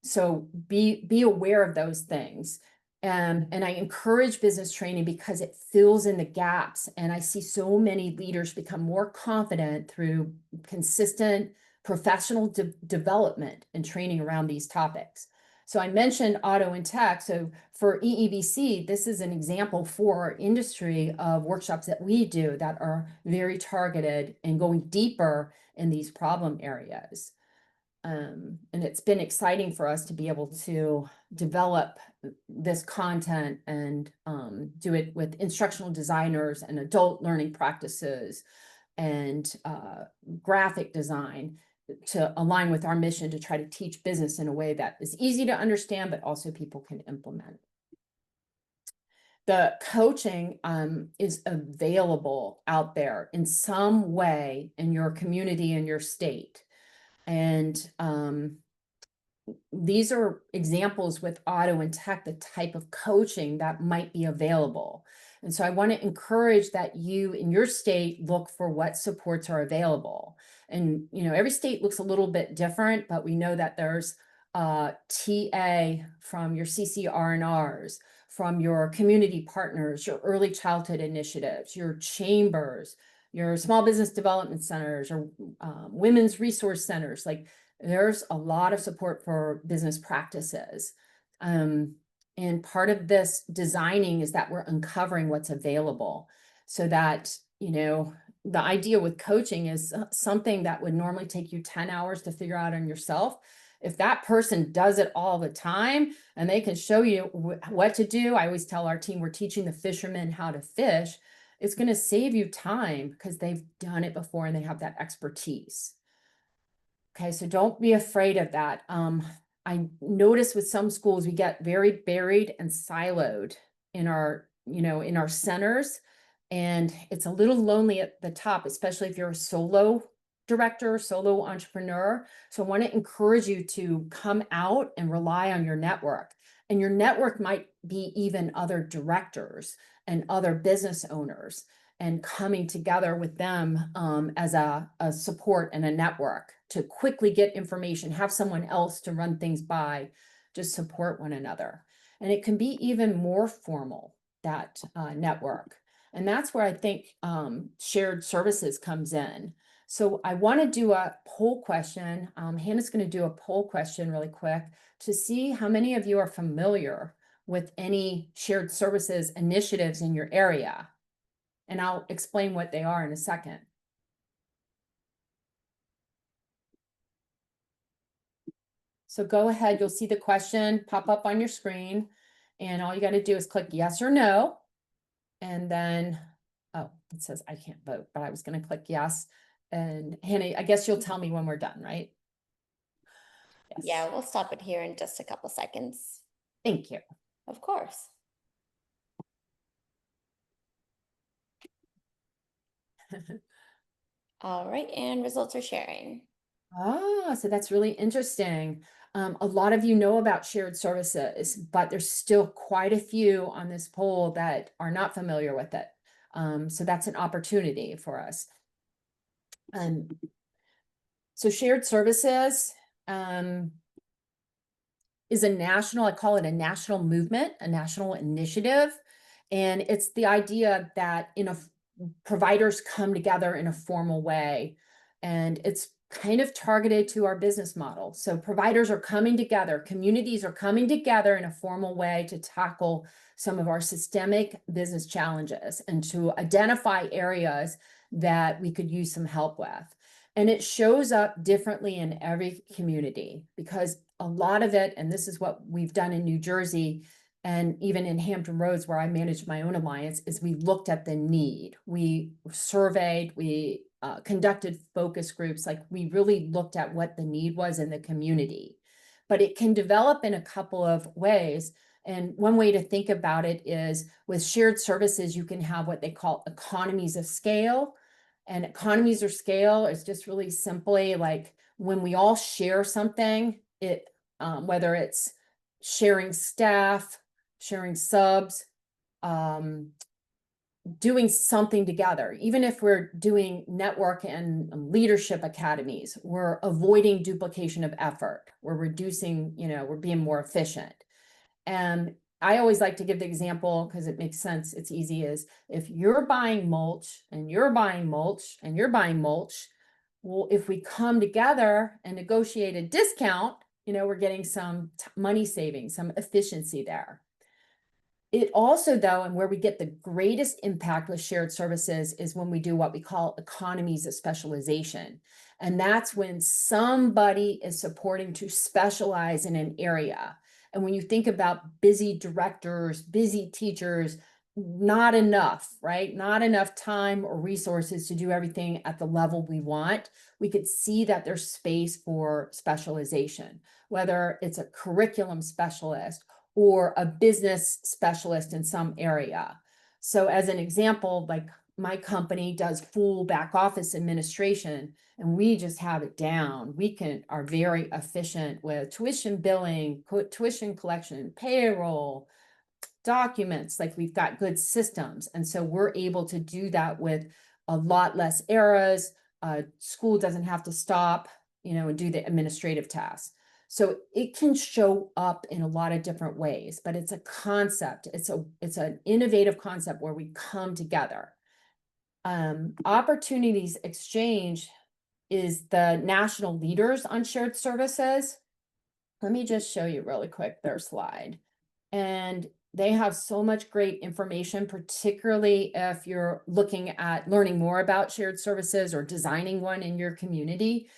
So be aware of those things. And I encourage business training because it fills in the gaps. And I see so many leaders become more confident through consistent professional development and training around these topics. So I mentioned auto and tech. So for EEBC, this is an example for our industry of workshops that we do that are very targeted and going deeper in these problem areas. And it's been exciting for us to be able to develop this content and do it with instructional designers and adult learning practices and graphic design to align with our mission to try to teach business in a way that is easy to understand, but also people can implement. The coaching is available out there in some way in your community, in your state. And these are examples with auto and tech, the type of coaching that might be available. And so I want to encourage that you in your state look for what supports are available. And, every state looks a little bit different, but we know that there's TA from your CCR&Rs, from your community partners, your early childhood initiatives, your chambers, your small business development centers, or women's resource centers. Like, there's a lot of support for business practices. And part of this designing is that we're uncovering what's available so that, the idea with coaching is something that would normally take you 10 hours to figure out on yourself. If that person does it all the time and they can show you what to do, I always tell our team, we're teaching the fishermen how to fish. It's going to save you time because they've done it before and they have that expertise. Okay, so don't be afraid of that. I notice with some schools, we get very buried and siloed in our, in our centers, and it's a little lonely at the top, especially if you're a solo director, solo entrepreneur. So I want to encourage you to come out and rely on your network. And your network might be even other directors and other business owners, and coming together with them as a support and a network to quickly get information, have someone else to run things by, just support one another. And it can be even more formal, that network. And that's where I think shared services comes in. So I want to do a poll question. Hannah's going to do a poll question really quick to see how many of you are familiar with any shared services initiatives in your area. And I'll explain what they are in a second. So go ahead, you'll see the question pop up on your screen, and all you got to do is click yes or no. And then, oh, it says I can't vote, but I was going to click yes. And Hannah, I guess you'll tell me when we're done, right?
Yes. Yeah, we'll stop it here in just a couple seconds.
Thank you.
Of course. All right, and results are sharing.
So that's really interesting. A lot of you know about shared services, but there's still quite a few on this poll that are not familiar with it. So that's an opportunity for us. So shared services is a national, I call it a national movement, a national initiative. And it's the idea that providers come together in a formal way, and it's kind of targeted to our business model. So providers are coming together, communities are coming together in a formal way to tackle some of our systemic business challenges and to identify areas that we could use some help with. And it shows up differently in every community because a lot of it, and this is what we've done in New Jersey and even in Hampton Roads, where I manage my own alliance, is we looked at the need. We surveyed, we conducted focus groups, like we really looked at what the need was in the community. But it can develop in a couple of ways. And one way to think about it is with shared services, you can have what they call economies of scale. And economies of scale is just really simply like when we all share something, whether it's sharing staff, sharing subs, um, doing something together. Even if we're doing network and leadership academies, we're avoiding duplication of effort. We're reducing, we're being more efficient. And I always like to give the example because it makes sense. It's easy is if you're buying mulch and you're buying mulch and you're buying mulch, well, if we come together and negotiate a discount, we're getting some money savings, some efficiency there. It also, though, and where we get the greatest impact with shared services is when we do what we call economies of specialization. And that's when somebody is supporting to specialize in an area. And when you think about busy directors, busy teachers, not enough, right? Not enough time or resources to do everything at the level we want. We could see that there's space for specialization, whether it's a curriculum specialist or a business specialist in some area. So as an example, like my company does full back office administration and we just have it down. We are very efficient with tuition billing, tuition collection, payroll, documents, like we've got good systems. And so we're able to do that with a lot less errors. School doesn't have to stop, and do the administrative tasks. So it can show up in a lot of different ways, but it's a concept. It's an innovative concept where we come together. Opportunities Exchange is the national leaders on shared services. Let me just show you really quick their slide. And they have so much great information, particularly if you're looking at learning more about shared services or designing one in your community.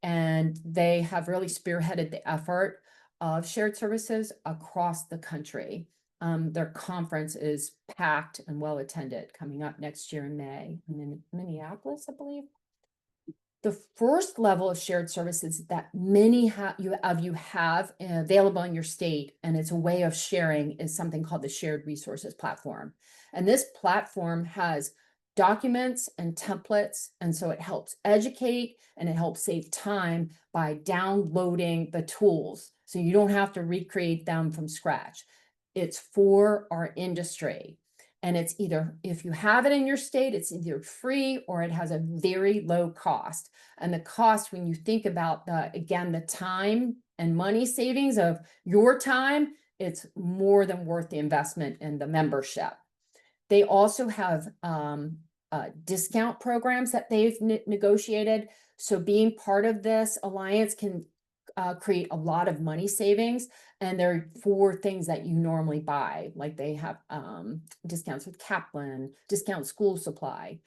And they have really spearheaded the effort of shared services across the country. Their conference is packed and well attended coming up next year in May in Minneapolis, I believe. The first level of shared services that many of you have available in your state, and it's a way of sharing, is something called the Shared Resources Platform. And this platform has documents and templates, and so it helps educate and it helps save time by downloading the tools. So you don't have to recreate them from scratch. It's for our industry. And it's either, if you have it in your state, it's either free or it has a very low cost. And the cost, when you think about the time and money savings of your time, it's more than worth the investment in the membership. They also have discount programs that they've negotiated. So being part of this alliance can create a lot of money savings, and they're for things that you normally buy. Like they have discounts with Kaplan, discount school supply.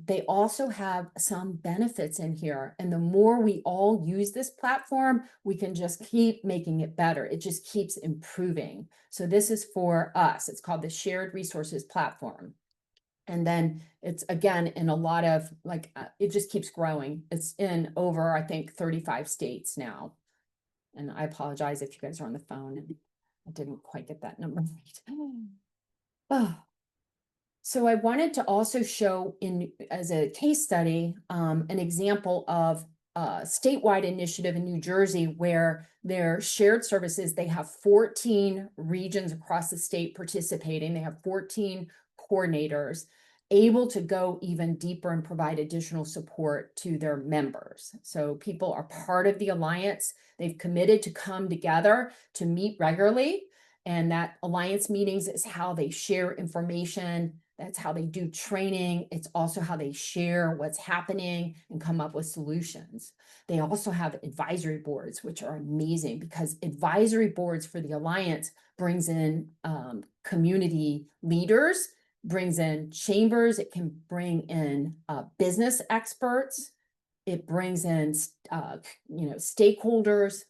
They also have some benefits in here. And the more we all use this platform, we can just keep making it better. It just keeps improving. So this is for us. It's called the Shared Resources Platform. And then it's again in a lot of it just keeps growing. It's in over, I think, 35 states now. And I apologize if you guys are on the phone and I didn't quite get that number right. Oh. So I wanted to also show as a case study, an example of a statewide initiative in New Jersey where their shared services, they have 14 regions across the state participating. They have 14 coordinators able to go even deeper and provide additional support to their members. So people are part of the alliance. They've committed to come together to meet regularly. And that alliance meetings is how they share information. That's how they do training. It's also how they share what's happening and come up with solutions. They also have advisory boards, which are amazing because advisory boards for the alliance brings in community leaders, brings in chambers. It can bring in business experts. it brings in, stakeholders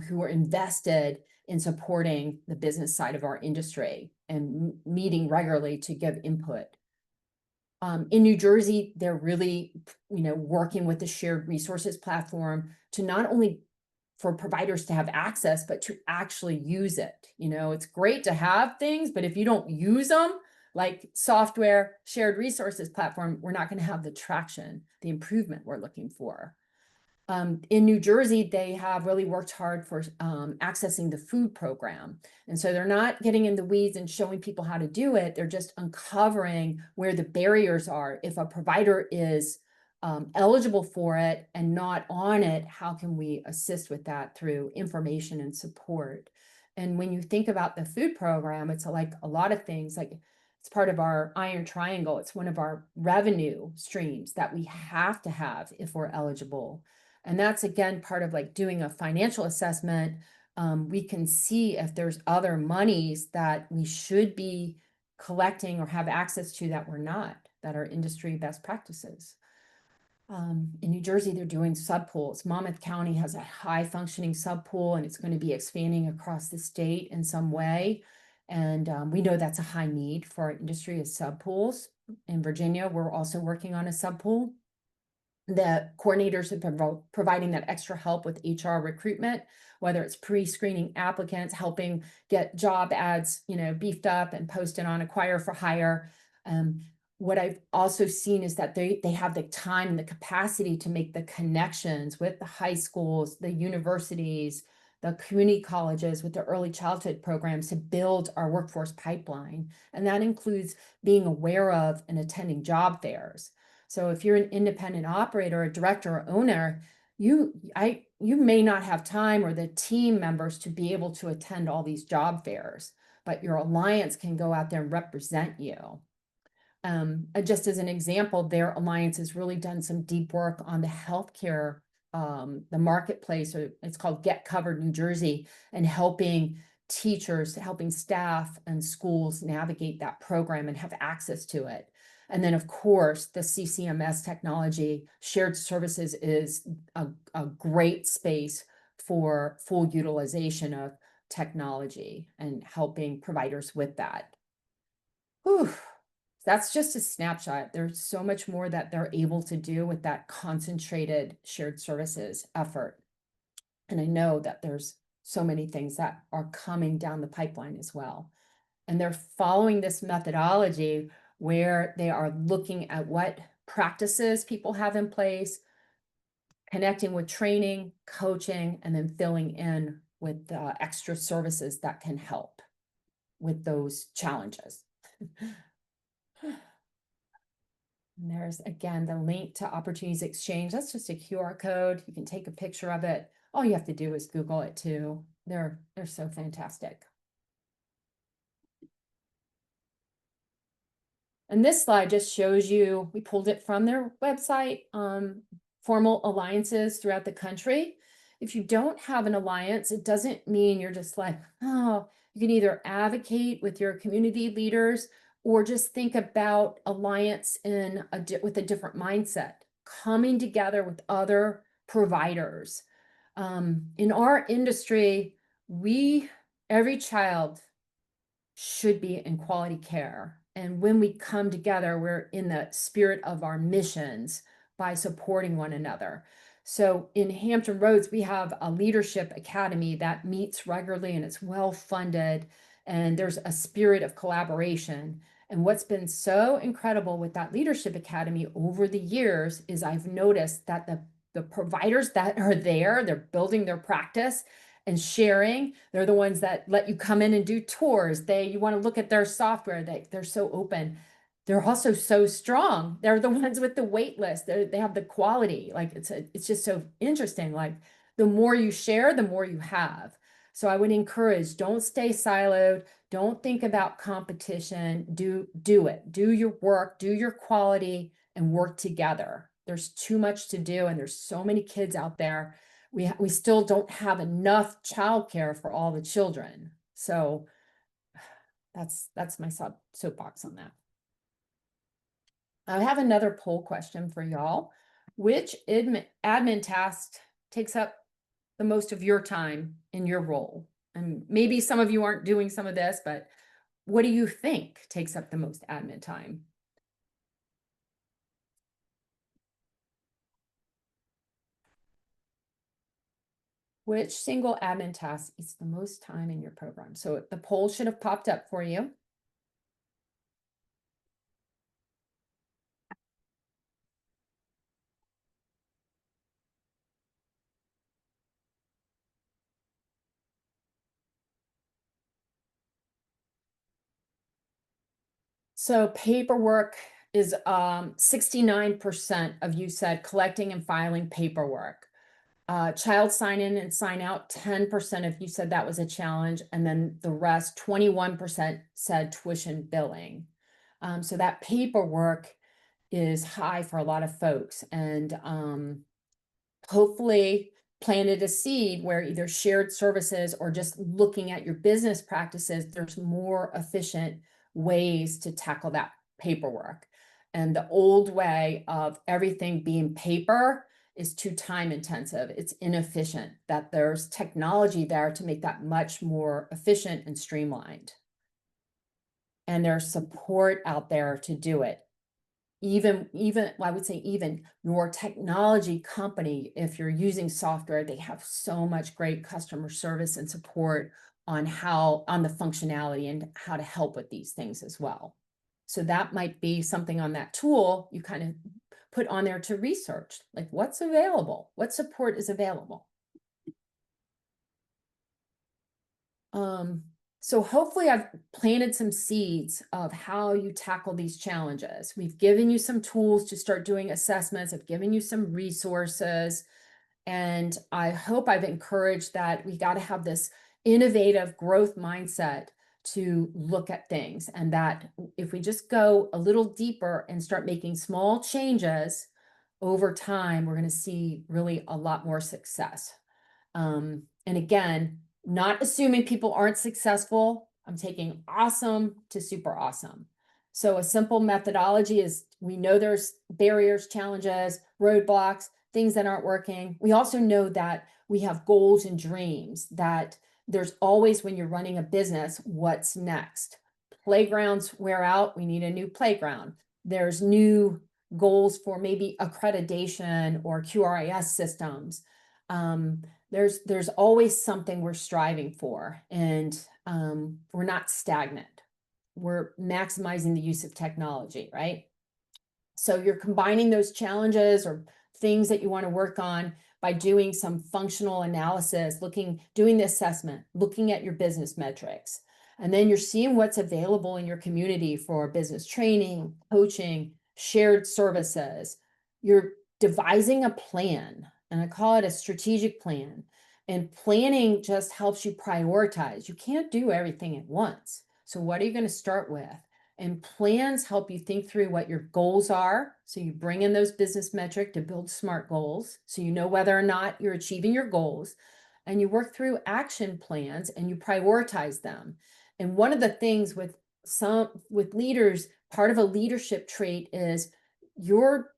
who are invested in supporting the business side of our industry and meeting regularly to give input. In New Jersey, they're really, working with the shared resources platform to not only for providers to have access, but to actually use it. It's great to have things, but if you don't use them, like software, shared resources platform, we're not going to have the traction, the improvement we're looking for. In New Jersey, they have really worked hard for accessing the food program. And so they're not getting in the weeds and showing people how to do it. They're just uncovering where the barriers are. If a provider is eligible for it and not on it, how can we assist with that through information and support? And when you think about the food program, it's like a lot of things, like it's part of our iron triangle. It's one of our revenue streams that we have to have if we're eligible. And that's again part of like doing a financial assessment. We can see if there's other monies that we should be collecting or have access to that we're not, that are industry best practices. In New Jersey, they're doing sub pools. Monmouth County has a high functioning sub pool, and it's going to be expanding across the state in some way. And we know that's a high need for our industry is sub pools. In Virginia, we're also working on a sub pool. The coordinators have been providing that extra help with HR recruitment, whether it's pre-screening applicants, helping get job ads, beefed up and posted on Acquire for Hire. What I've also seen is that they have the time and the capacity to make the connections with the high schools, the universities, the community colleges with the early childhood programs to build our workforce pipeline. And that includes being aware of and attending job fairs. So if you're an independent operator, a director or owner, you may not have time or the team members to be able to attend all these job fairs, but your alliance can go out there and represent you. Just as an example, their alliance has really done some deep work on the healthcare, the marketplace, or it's called Get Covered New Jersey, and helping teachers, helping staff and schools navigate that program and have access to it. And then, of course, the CCMS technology, shared services is a great space for full utilization of technology and helping providers with that. Whew. That's just a snapshot. There's so much more that they're able to do with that concentrated shared services effort. And I know that there's so many things that are coming down the pipeline as well. And they're following this methodology where they are looking at what practices people have in place, connecting with training, coaching, and then filling in with extra services that can help with those challenges. And there's again the link to Opportunities Exchange. That's just a QR code. You can take a picture of it. All you have to do is Google it too. They're so fantastic. And this slide just shows you, we pulled it from their website, formal alliances throughout the country. If you don't have an alliance, it doesn't mean you're just like, oh, you can either advocate with your community leaders or just think about alliance with a different mindset, coming together with other providers. In our industry, every child should be in quality care. And when we come together, we're in the spirit of our missions by supporting one another. So in Hampton Roads, we have a leadership academy that meets regularly and it's well funded. And there's a spirit of collaboration. And what's been so incredible with that leadership academy over the years is I've noticed that the providers that are there, they're building their practice and sharing. They're the ones that let you come in and do tours. You want to look at their software. They're so open. They're also so strong. They're the ones with the wait list. They have the quality. Like it's just so interesting. Like the more you share, the more you have. So I would encourage, don't stay siloed. Don't think about competition. Do it. Do your work, do your quality, and work together. There's too much to do, and there's so many kids out there. We still don't have enough childcare for all the children. So that's my soapbox on that. I have another poll question for y'all. Which admin task takes up the most of your time in your role? And maybe some of you aren't doing some of this, but what do you think takes up the most admin time? Which single admin task eats the most time in your program? So the poll should have popped up for you. So paperwork is 69% of you said collecting and filing paperwork. Child sign in and sign out, 10% of you said that was a challenge, and then the rest, 21% said tuition billing. So that paperwork is high for a lot of folks, and hopefully planted a seed where either shared services or just looking at your business practices, there's more efficient ways to tackle that paperwork. And the old way of everything being paper is too time intensive. It's inefficient, that there's technology there to make that much more efficient and streamlined. And there's support out there to do it. Even I would say even your technology company, if you're using software, they have so much great customer service and support on the functionality and how to help with these things as well. So that might be something on that tool you kind of put on there to research, like what's available, what support is available. So hopefully I've planted some seeds of how you tackle these challenges. We've given you some tools to start doing assessments. I've given you some resources. And I hope I've encouraged that we got to have this innovative growth mindset to look at things. And that if we just go a little deeper and start making small changes over time, we're going to see really a lot more success. And again, not assuming people aren't successful. I'm taking awesome to super awesome. So a simple methodology is we know there's barriers, challenges, roadblocks, things that aren't working. We also know that we have goals and dreams, that there's always, when you're running a business, what's next? Playgrounds wear out, we need a new playground. There's new goals for maybe accreditation or QRIS systems. There's always something we're striving for, and we're not stagnant. We're maximizing the use of technology, right? So you're combining those challenges or things that you want to work on by doing some functional analysis, doing the assessment, looking at your business metrics. And then you're seeing what's available in your community for business training, coaching, shared services. You're devising a plan, and I call it a strategic plan. And planning just helps you prioritize. You can't do everything at once. So what are you going to start with? And plans help you think through what your goals are. So you bring in those business metrics to build SMART goals. So you know whether or not you're achieving your goals. And you work through action plans and you prioritize them. And one of the things with leaders, part of a leadership trait is you're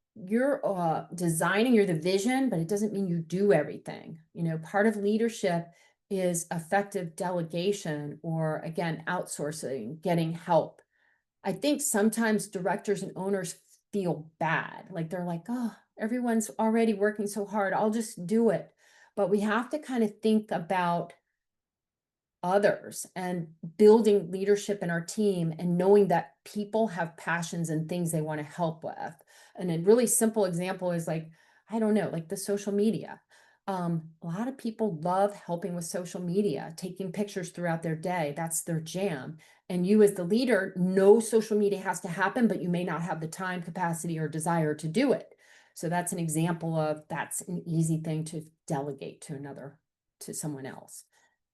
designing, you're the vision, but it doesn't mean you do everything. You know, part of leadership is effective delegation, or again, outsourcing, getting help. I think sometimes directors and owners feel bad. Like they're like, oh, everyone's already working so hard, I'll just do it. But we have to kind of think about others and building leadership in our team and knowing that people have passions and things they want to help with. And a really simple example is like, I don't know, like the social media. A lot of people love helping with social media, taking pictures throughout their day. That's their jam. And you as the leader know social media has to happen, but you may not have the time, capacity, or desire to do it. So that's an example of that's an easy thing to delegate to someone else.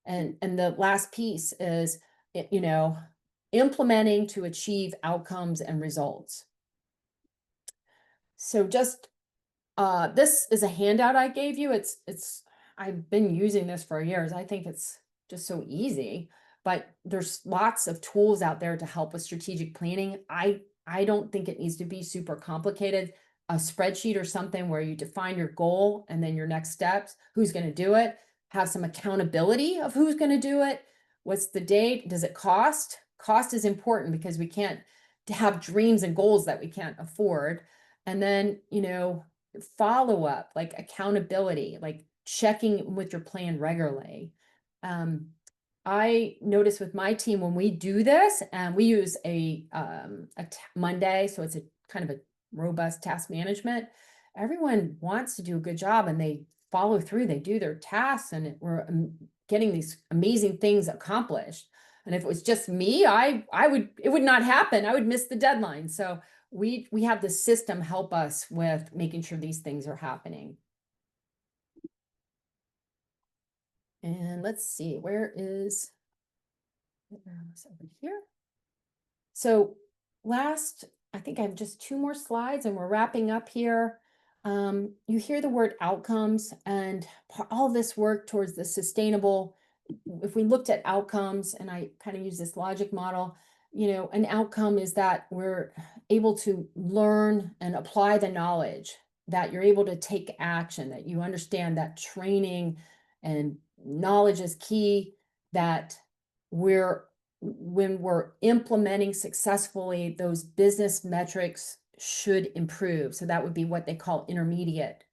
And the last piece is, you know, implementing to achieve outcomes and results. So just this is a handout I gave you. I've been using this for years. I think it's just so easy, but there's lots of tools out there to help with strategic planning. I don't think it needs to be super complicated. a spreadsheet or something where you define your goal and then your next steps, who's going to do it, have some accountability of who's going to do it, what's the date, does it cost? Cost is important because we can't have dreams and goals that we can't afford. And then, follow up, like accountability, like checking with your plan regularly. Um, I notice with my team when we do this, and we use Monday, so it's a kind of a robust task management. Everyone wants to do a good job, and they follow through. They do their tasks, and we're getting these amazing things accomplished. And if it was just me, it would not happen. I would miss the deadline. So we have the system help us with making sure these things are happening. And let's see, where is over here? So I think I have just 2 more slides and we're wrapping up here. You hear the word outcomes and all this work towards the sustainable. If we looked at outcomes, and I kind of use this logic model, an outcome is that we're able to learn and apply the knowledge, that you're able to take action, that you understand that training and knowledge is key, that when we're implementing successfully, those business metrics should improve. So that would be what they call intermediate,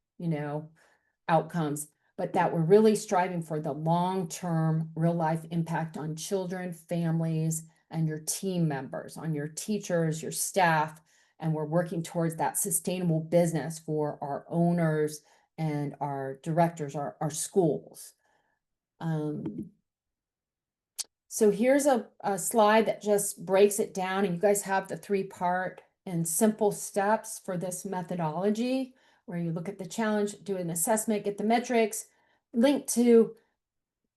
outcomes, but that we're really striving for the long-term real life impact on children, families, and your team members, on your teachers, your staff, and we're working towards that sustainable business for our owners and our directors, our schools. So here's a slide that just breaks it down, and you guys have the 3-part and simple steps for this methodology, where you look at the challenge, do an assessment, get the metrics, link to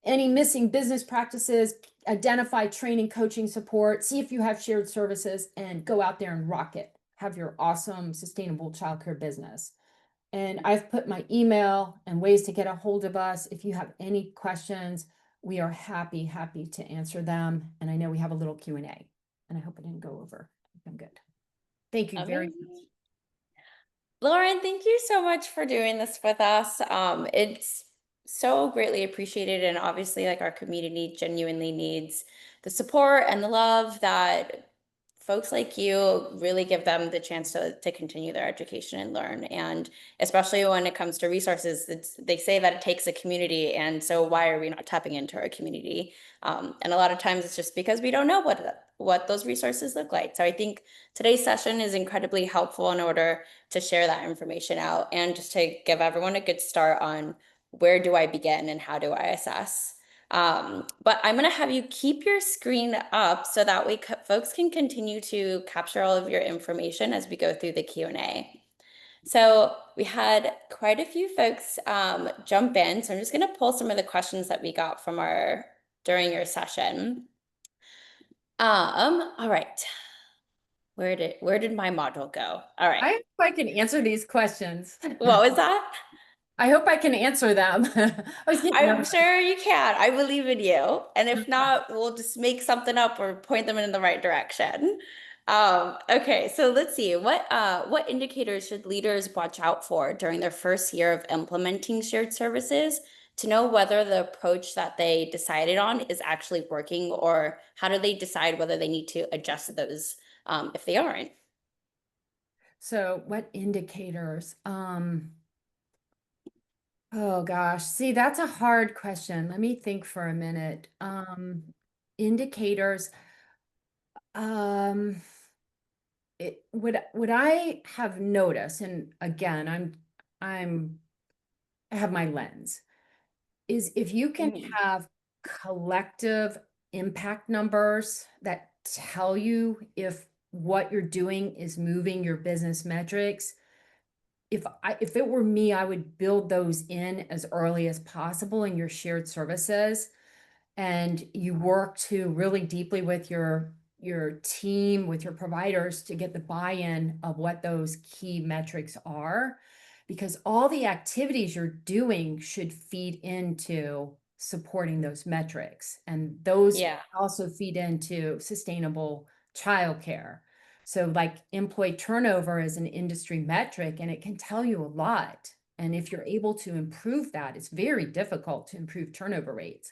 any missing business practices, identify training, coaching, support, see if you have shared services, and go out there and rock it. Have your awesome, sustainable childcare business. And I've put my email and ways to get a hold of us. If you have any questions, we are happy to answer them. And I know we have a little Q&A, and I hope I didn't go over. I'm good. Thank you very much.
Amazing. Lauren, thank you so much for doing this with us. It's so greatly appreciated, and obviously, like, our community genuinely needs the support and the love that folks like you really give them the chance to continue their education and learn. And especially when it comes to resources, they say that it takes a community. And so why are we not tapping into our community? And a lot of times it's just because we don't know what those resources look like. So I think today's session is incredibly helpful in order to share that information out and just to give everyone a good start on where do I begin and how do I assess. But I'm going to have you keep your screen up so that way folks can continue to capture all of your information as we go through the Q&A. So we had quite a few folks jump in. So I'm just going to pull some of the questions that we got from during your session. All right. Where did my module go? All right.
I hope I can answer these questions.
What was that?
I hope I can answer them.
I'm sure you can. I believe in you. And if not, we'll just make something up or point them in the right direction. Okay, so let's see. What indicators should leaders watch out for during their first year of implementing shared services to know whether the approach that they decided on is actually working, or how do they decide whether they need to adjust those if they aren't?
So what indicators? Oh gosh, see, that's a hard question. Let me think for a minute. Indicators. What I have noticed, and again, I have my lens, is if you can have collective impact numbers that tell you if what you're doing is moving your business metrics. If it were me, I would build those in as early as possible in your shared services, and you work to really deeply with your team, with your providers, to get the buy-in of what those key metrics are, because all the activities you're doing should feed into supporting those metrics, and those also feed into sustainable childcare. So like employee turnover is an industry metric and it can tell you a lot. And if you're able to improve that, it's very difficult to improve turnover rates.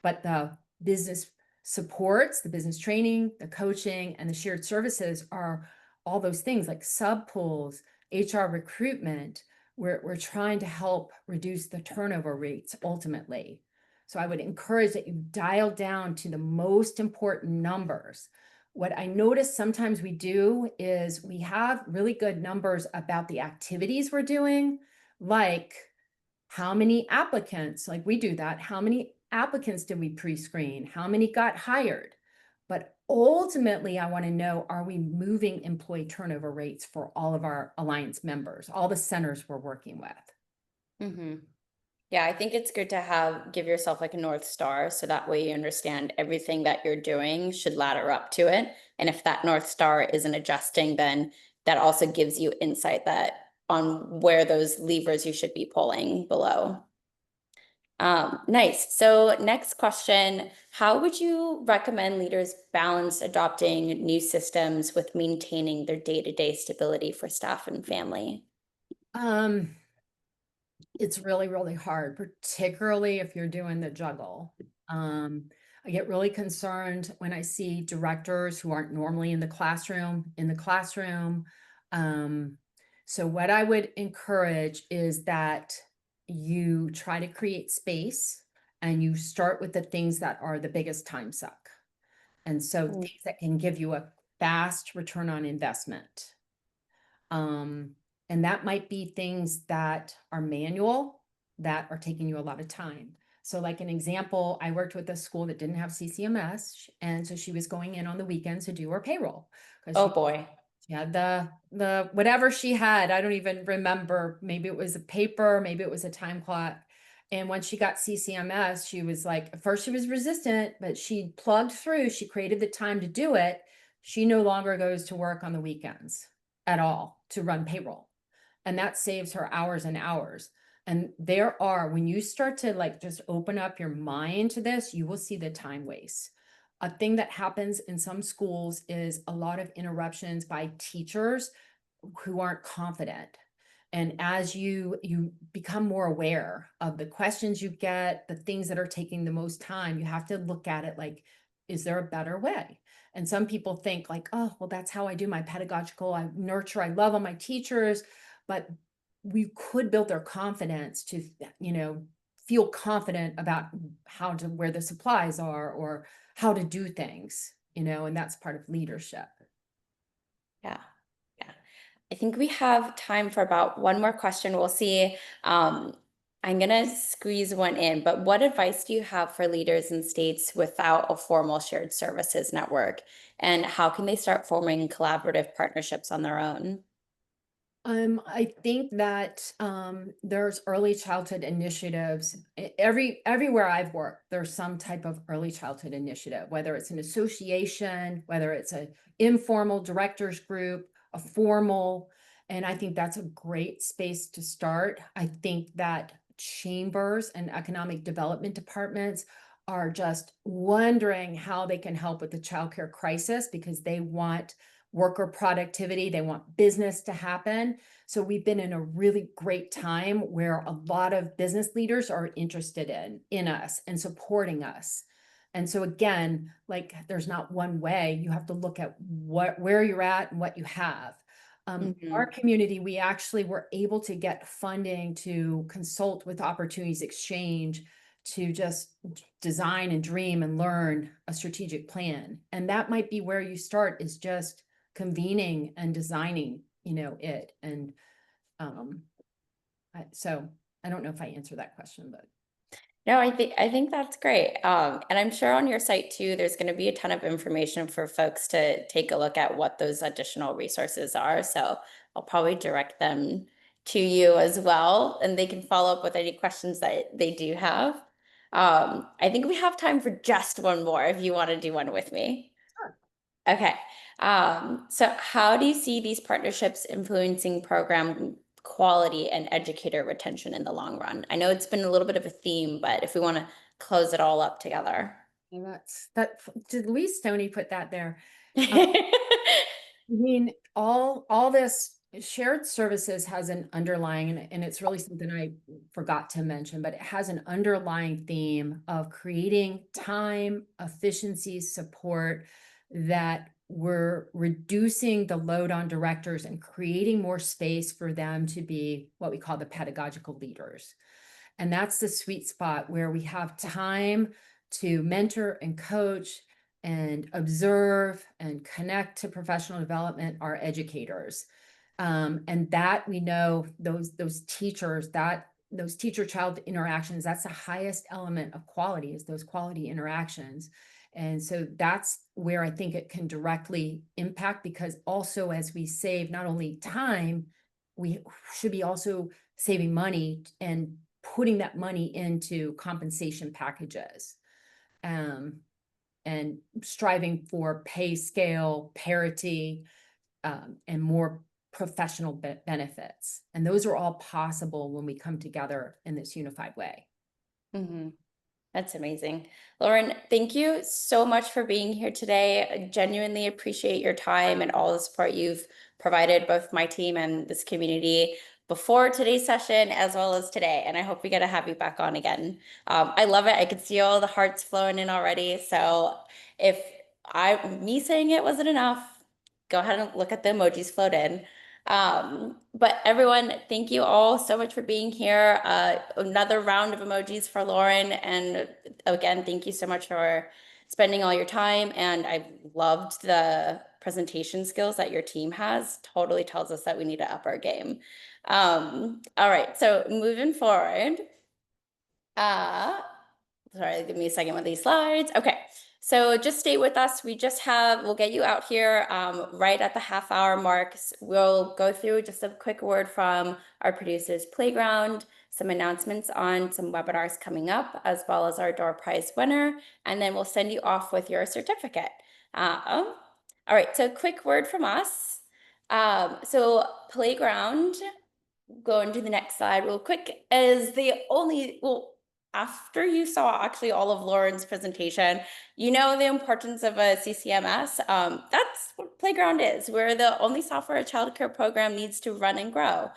But the business supports, the business training, the coaching, and the shared services are all those things like sub pools, HR recruitment. We're trying to help reduce the turnover rates ultimately. So I would encourage that you dial down to the most important numbers. What I notice sometimes we do is we have really good numbers about the activities we're doing, like how many applicants, like we do that, how many applicants did we pre-screen? How many got hired? But ultimately, I want to know, are we moving employee turnover rates for all of our alliance members, all the centers we're working with?
Hmm. Yeah, I think it's good to give yourself like a North Star so that way you understand everything that you're doing should ladder up to it. And if that North Star isn't adjusting, then that also gives you insight that on where those levers you should be pulling below. Nice. So next question, how would you recommend leaders balance adopting new systems with maintaining their day-to-day stability for staff and family?
Um, it's really, really hard, particularly if you're doing the juggle. I get really concerned when I see directors who aren't normally in the classroom. Um, so what I would encourage is that you try to create space and you start with the things that are the biggest time suck. And so
Mm.
things that can give you a fast return on investment. Um, and that might be things that are manual that are taking you a lot of time. So like an example, I worked with a school that didn't have CCMS, and so she was going in on the weekends to do her payroll because
Oh boy.
she had the whatever she had. I don't even remember. Maybe it was a paper, maybe it was a time clock. And when she got CCMS, she was like, at first she was resistant, but she plugged through. She created the time to do it. She no longer goes to work on the weekends at all to run payroll. And that saves her hours and hours. And there are, when you start to like just open up your mind to this, you will see the time waste. A thing that happens in some schools is a lot of interruptions by teachers who aren't confident. And as you become more aware of the questions you get, the things that are taking the most time, you have to look at it like, is there a better way? And some people think like, oh, well, that's how I do my pedagogical, I nurture, I love all my teachers, but we could build their confidence to, feel confident about how to, where the supplies are or how to do things, and that's part of leadership.
Yeah. Yeah. I think we have time for about one more question. We'll see. I'm gonna squeeze one in, but what advice do you have for leaders in states without a formal shared services network? And how can they start forming collaborative partnerships on their own?
I think that there's early childhood initiatives. Everywhere I've worked, there's some type of early childhood initiative, whether it's an association, whether it's an informal directors group, a formal, and I think that's a great space to start. I think that chambers and economic development departments are just wondering how they can help with the childcare crisis because they want worker productivity, they want business to happen. So we've been in a really great time where a lot of business leaders are interested in us and supporting us. And so again, like there's not one way. You have to look at where you're at and what you have. Our
Mhm.
community, we actually were able to get funding to consult with Opportunities Exchange to just design and dream and learn a strategic plan. And that might be where you start, is just convening and designing, it. And um, so I don't know if I answered that question, but
No, I think that's great. And I'm sure on your site too, there's going to be a ton of information for folks to take a look at what those additional resources are. So I'll probably direct them to you as well, and they can follow up with any questions that they do have. I think we have time for just one more if you want to do one with me.
sure.
Okay. So how do you see these partnerships influencing program quality and educator retention in the long run? I know it's been a little bit of a theme, but if we want to close it all up together.
And that's that. Did Louise Stoney put that there? I mean, all this shared services has an underlying, and it's really something I forgot to mention, but it has an underlying theme of creating time, efficiency, support, that we're reducing the load on directors and creating more space for them to be what we call the pedagogical leaders. And that's the sweet spot where we have time to mentor and coach and observe and connect to professional development, our educators. And that we know those teachers, that those teacher-child interactions, that's the highest element of quality, is those quality interactions. And so that's where I think it can directly impact, because also as we save not only time, we should be also saving money and putting that money into compensation packages. Um, and striving for pay scale, parity, and more professional benefits. And those are all possible when we come together in this unified way.
Mhm. That's amazing. Lauren, thank you so much for being here today. I genuinely appreciate your time and all the support you've provided both my team and this community before today's session as well as today. And I hope we get to have you back on again. I love it. I could see all the hearts flowing in already. So if me saying it wasn't enough, go ahead and look at the emojis float in. But everyone, thank you all so much for being here. Another round of emojis for Lauren. And again, thank you so much for spending all your time. And I loved the presentation skills that your team has. Totally tells us that we need to up our game. All right, so moving forward, uh, sorry, give me a second with these slides. Okay, so just stay with us. We'll get you out here right at the half-hour mark. We'll go through just a quick word from our producers Playground, some announcements on some webinars coming up, as well as our door prize winner, and then we'll send you off with your certificate. All right, so quick word from us. So Playground, going to the next slide real quick, is the only, well, after you saw actually all of Lauren's presentation, you know the importance of a CCMS. That's what Playground is. We're the only software a childcare program needs to run and grow.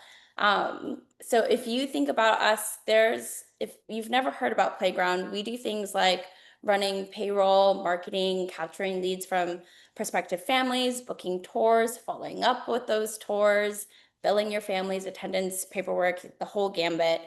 So if you think about us, if you've never heard about Playground, we do things like running payroll, marketing, capturing leads from prospective families, booking tours, following up with those tours, billing your family's attendance, paperwork, the whole gambit,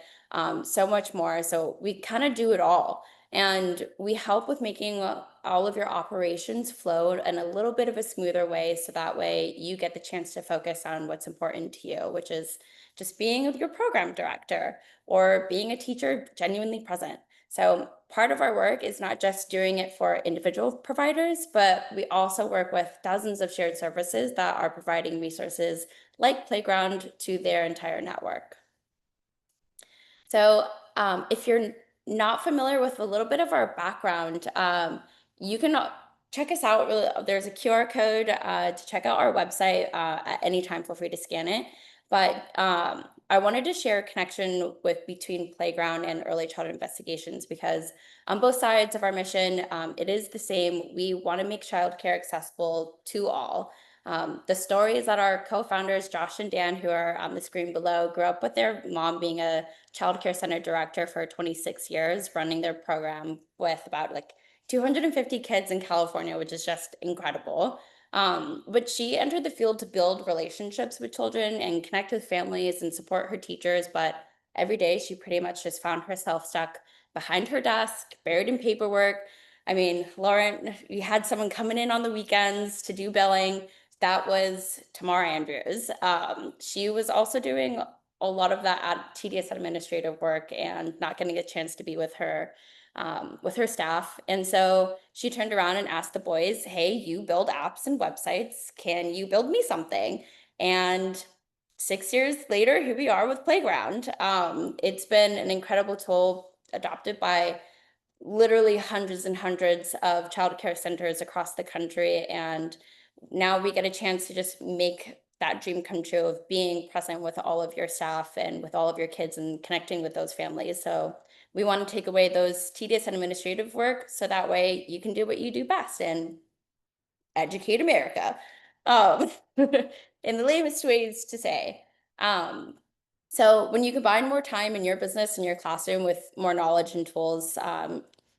so much more. So we kind of do it all. And we help with making all of your operations flow in a little bit of a smoother way. So that way you get the chance to focus on what's important to you, which is just being your program director or being a teacher genuinely present. So part of our work is not just doing it for individual providers, but we also work with dozens of shared services that are providing resources like Playground to their entire network. So if you're not familiar with a little bit of our background, you can check us out. There's a QR code to check out our website at any time. Feel free to scan it. But I wanted to share a connection between Playground and early childhood investigations, because on both sides of our mission, it is the same. We want to make childcare accessible to all. The story is that our co-founders, Josh and Dan, who are on the screen below, grew up with their mom being a child care center director for 26 years, running their program with about like 250 kids in California, which is just incredible. But she entered the field to build relationships with children and connect with families and support her teachers. But every day she pretty much just found herself stuck behind her desk, buried in paperwork. I mean, Lauren, we had someone coming in on the weekends to do billing. That was Tamara Andrews. She was also doing a lot of that tedious administrative work and not getting a chance to be with her staff. And so she turned around and asked the boys, "Hey, you build apps and websites. Can you build me something?" And 6 years later, here we are with Playground. It's been an incredible tool adopted by literally hundreds and hundreds of childcare centers across the country. And now we get a chance to just make that dream come true of being present with all of your staff and with all of your kids and connecting with those families. So we want to take away those tedious administrative work so that way you can do what you do best and educate America. Um, in the lamest ways to say. Um, so when you combine more time in your business and your classroom with more knowledge and tools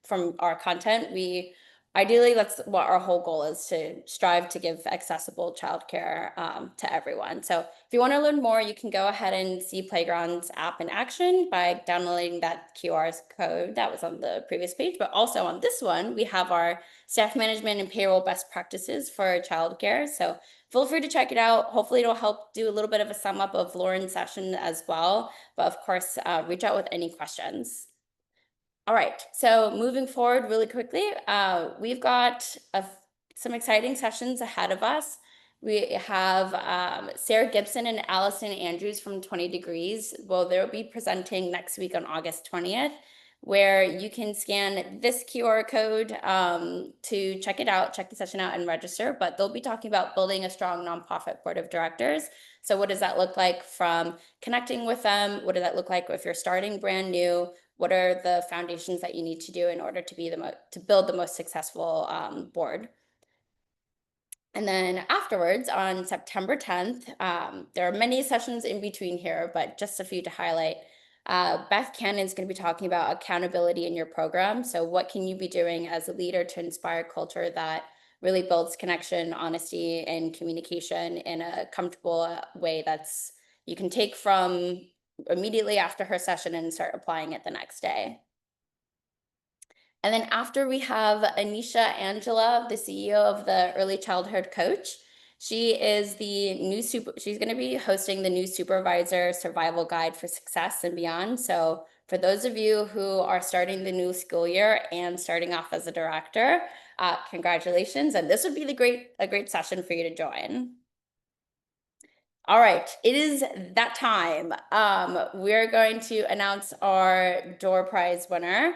from our content, we ideally that's what our whole goal is, to strive to give accessible childcare to everyone. So if you want to learn more, you can go ahead and see Playground's app in action by downloading that QR code that was on the previous page. But also on this one, we have our staff management and payroll best practices for childcare. So feel free to check it out. Hopefully it'll help do a little bit of a sum up of Lauren's session as well. But of course, reach out with any questions. All right, so moving forward really quickly, we've got some exciting sessions ahead of us. We have Sarah Gibson and Allison Andrews from 20 Degrees. Well, they'll be presenting next week on August 20th, where you can scan this QR code to check it out, check the session out and register. But they'll be talking about building a strong nonprofit board of directors. So what does that look like from connecting with them? What does that look like if you're starting brand new? What are the foundations that you need to do in order to be to build the most successful board? And then afterwards, on September 10th, there are many sessions in between here, but just a few to highlight. Beth Cannon is going to be talking about accountability in your program. So what can you be doing as a leader to inspire culture that really builds connection, honesty, and communication in a comfortable way that's you can take from immediately after her session and start applying it the next day. And then after we have Anisha Angela, the CEO of the Early Childhood Coach. She is the new she's going to be hosting the new Supervisor Survival Guide for Success and Beyond. So for those of you who are starting the new school year and starting off as a director, congratulations. And this would be a great session for you to join. All right, it is that time. We're going to announce our door prize winner.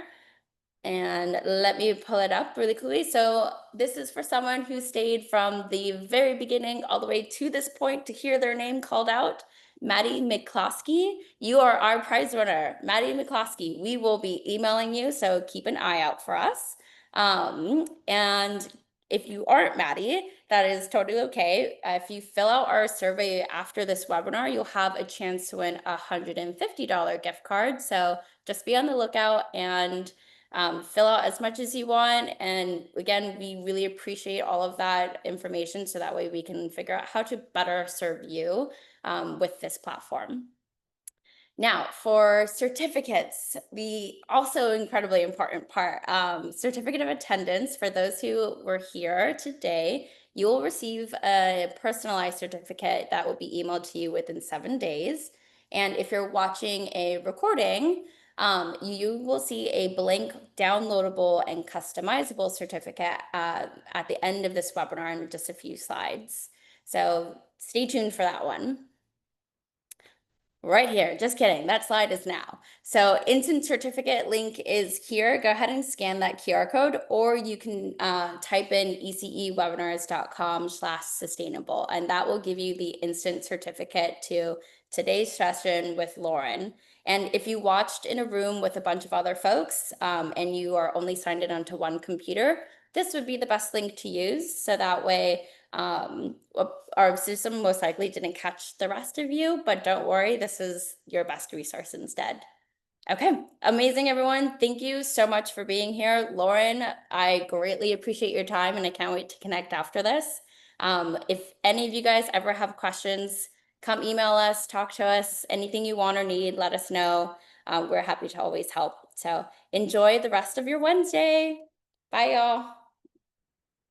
And let me pull it up really quickly. So this is for someone who stayed from the very beginning all the way to this point to hear their name called out. Maddie McCloskey, you are our prize winner. Maddie McCloskey, we will be emailing you, so keep an eye out for us. And if you aren't Maddie, that is totally okay. If you fill out our survey after this webinar, you'll have a chance to win a $150 gift card. So just be on the lookout and fill out as much as you want. And again, we really appreciate all of that information so that way we can figure out how to better serve you with this platform. Now, for certificates, the also incredibly important part, certificate of attendance. For those who were here today, you will receive a personalized certificate that will be emailed to you within 7 days. And if you're watching a recording, you will see a blank downloadable and customizable certificate at the end of this webinar in just a few slides. So stay tuned for that one. Right here, just kidding. That slide is now. So instant certificate link is here. Go ahead and scan that QR code, or you can type in ecewebinars.com/sustainable, and that will give you the instant certificate to today's session with Lauren. And if you watched in a room with a bunch of other folks and you are only signed in onto one computer, this would be the best link to use. So that way, our system most likely didn't catch the rest of you, but don't worry, this is your best resource instead. Okay, amazing, everyone. Thank you so much for being here. Lauren, I greatly appreciate your time and I can't wait to connect after this. If any of you guys ever have questions, come email us, talk to us, anything you want or need, let us know. We're happy to always help. So enjoy the rest of your Wednesday. Bye, y'all.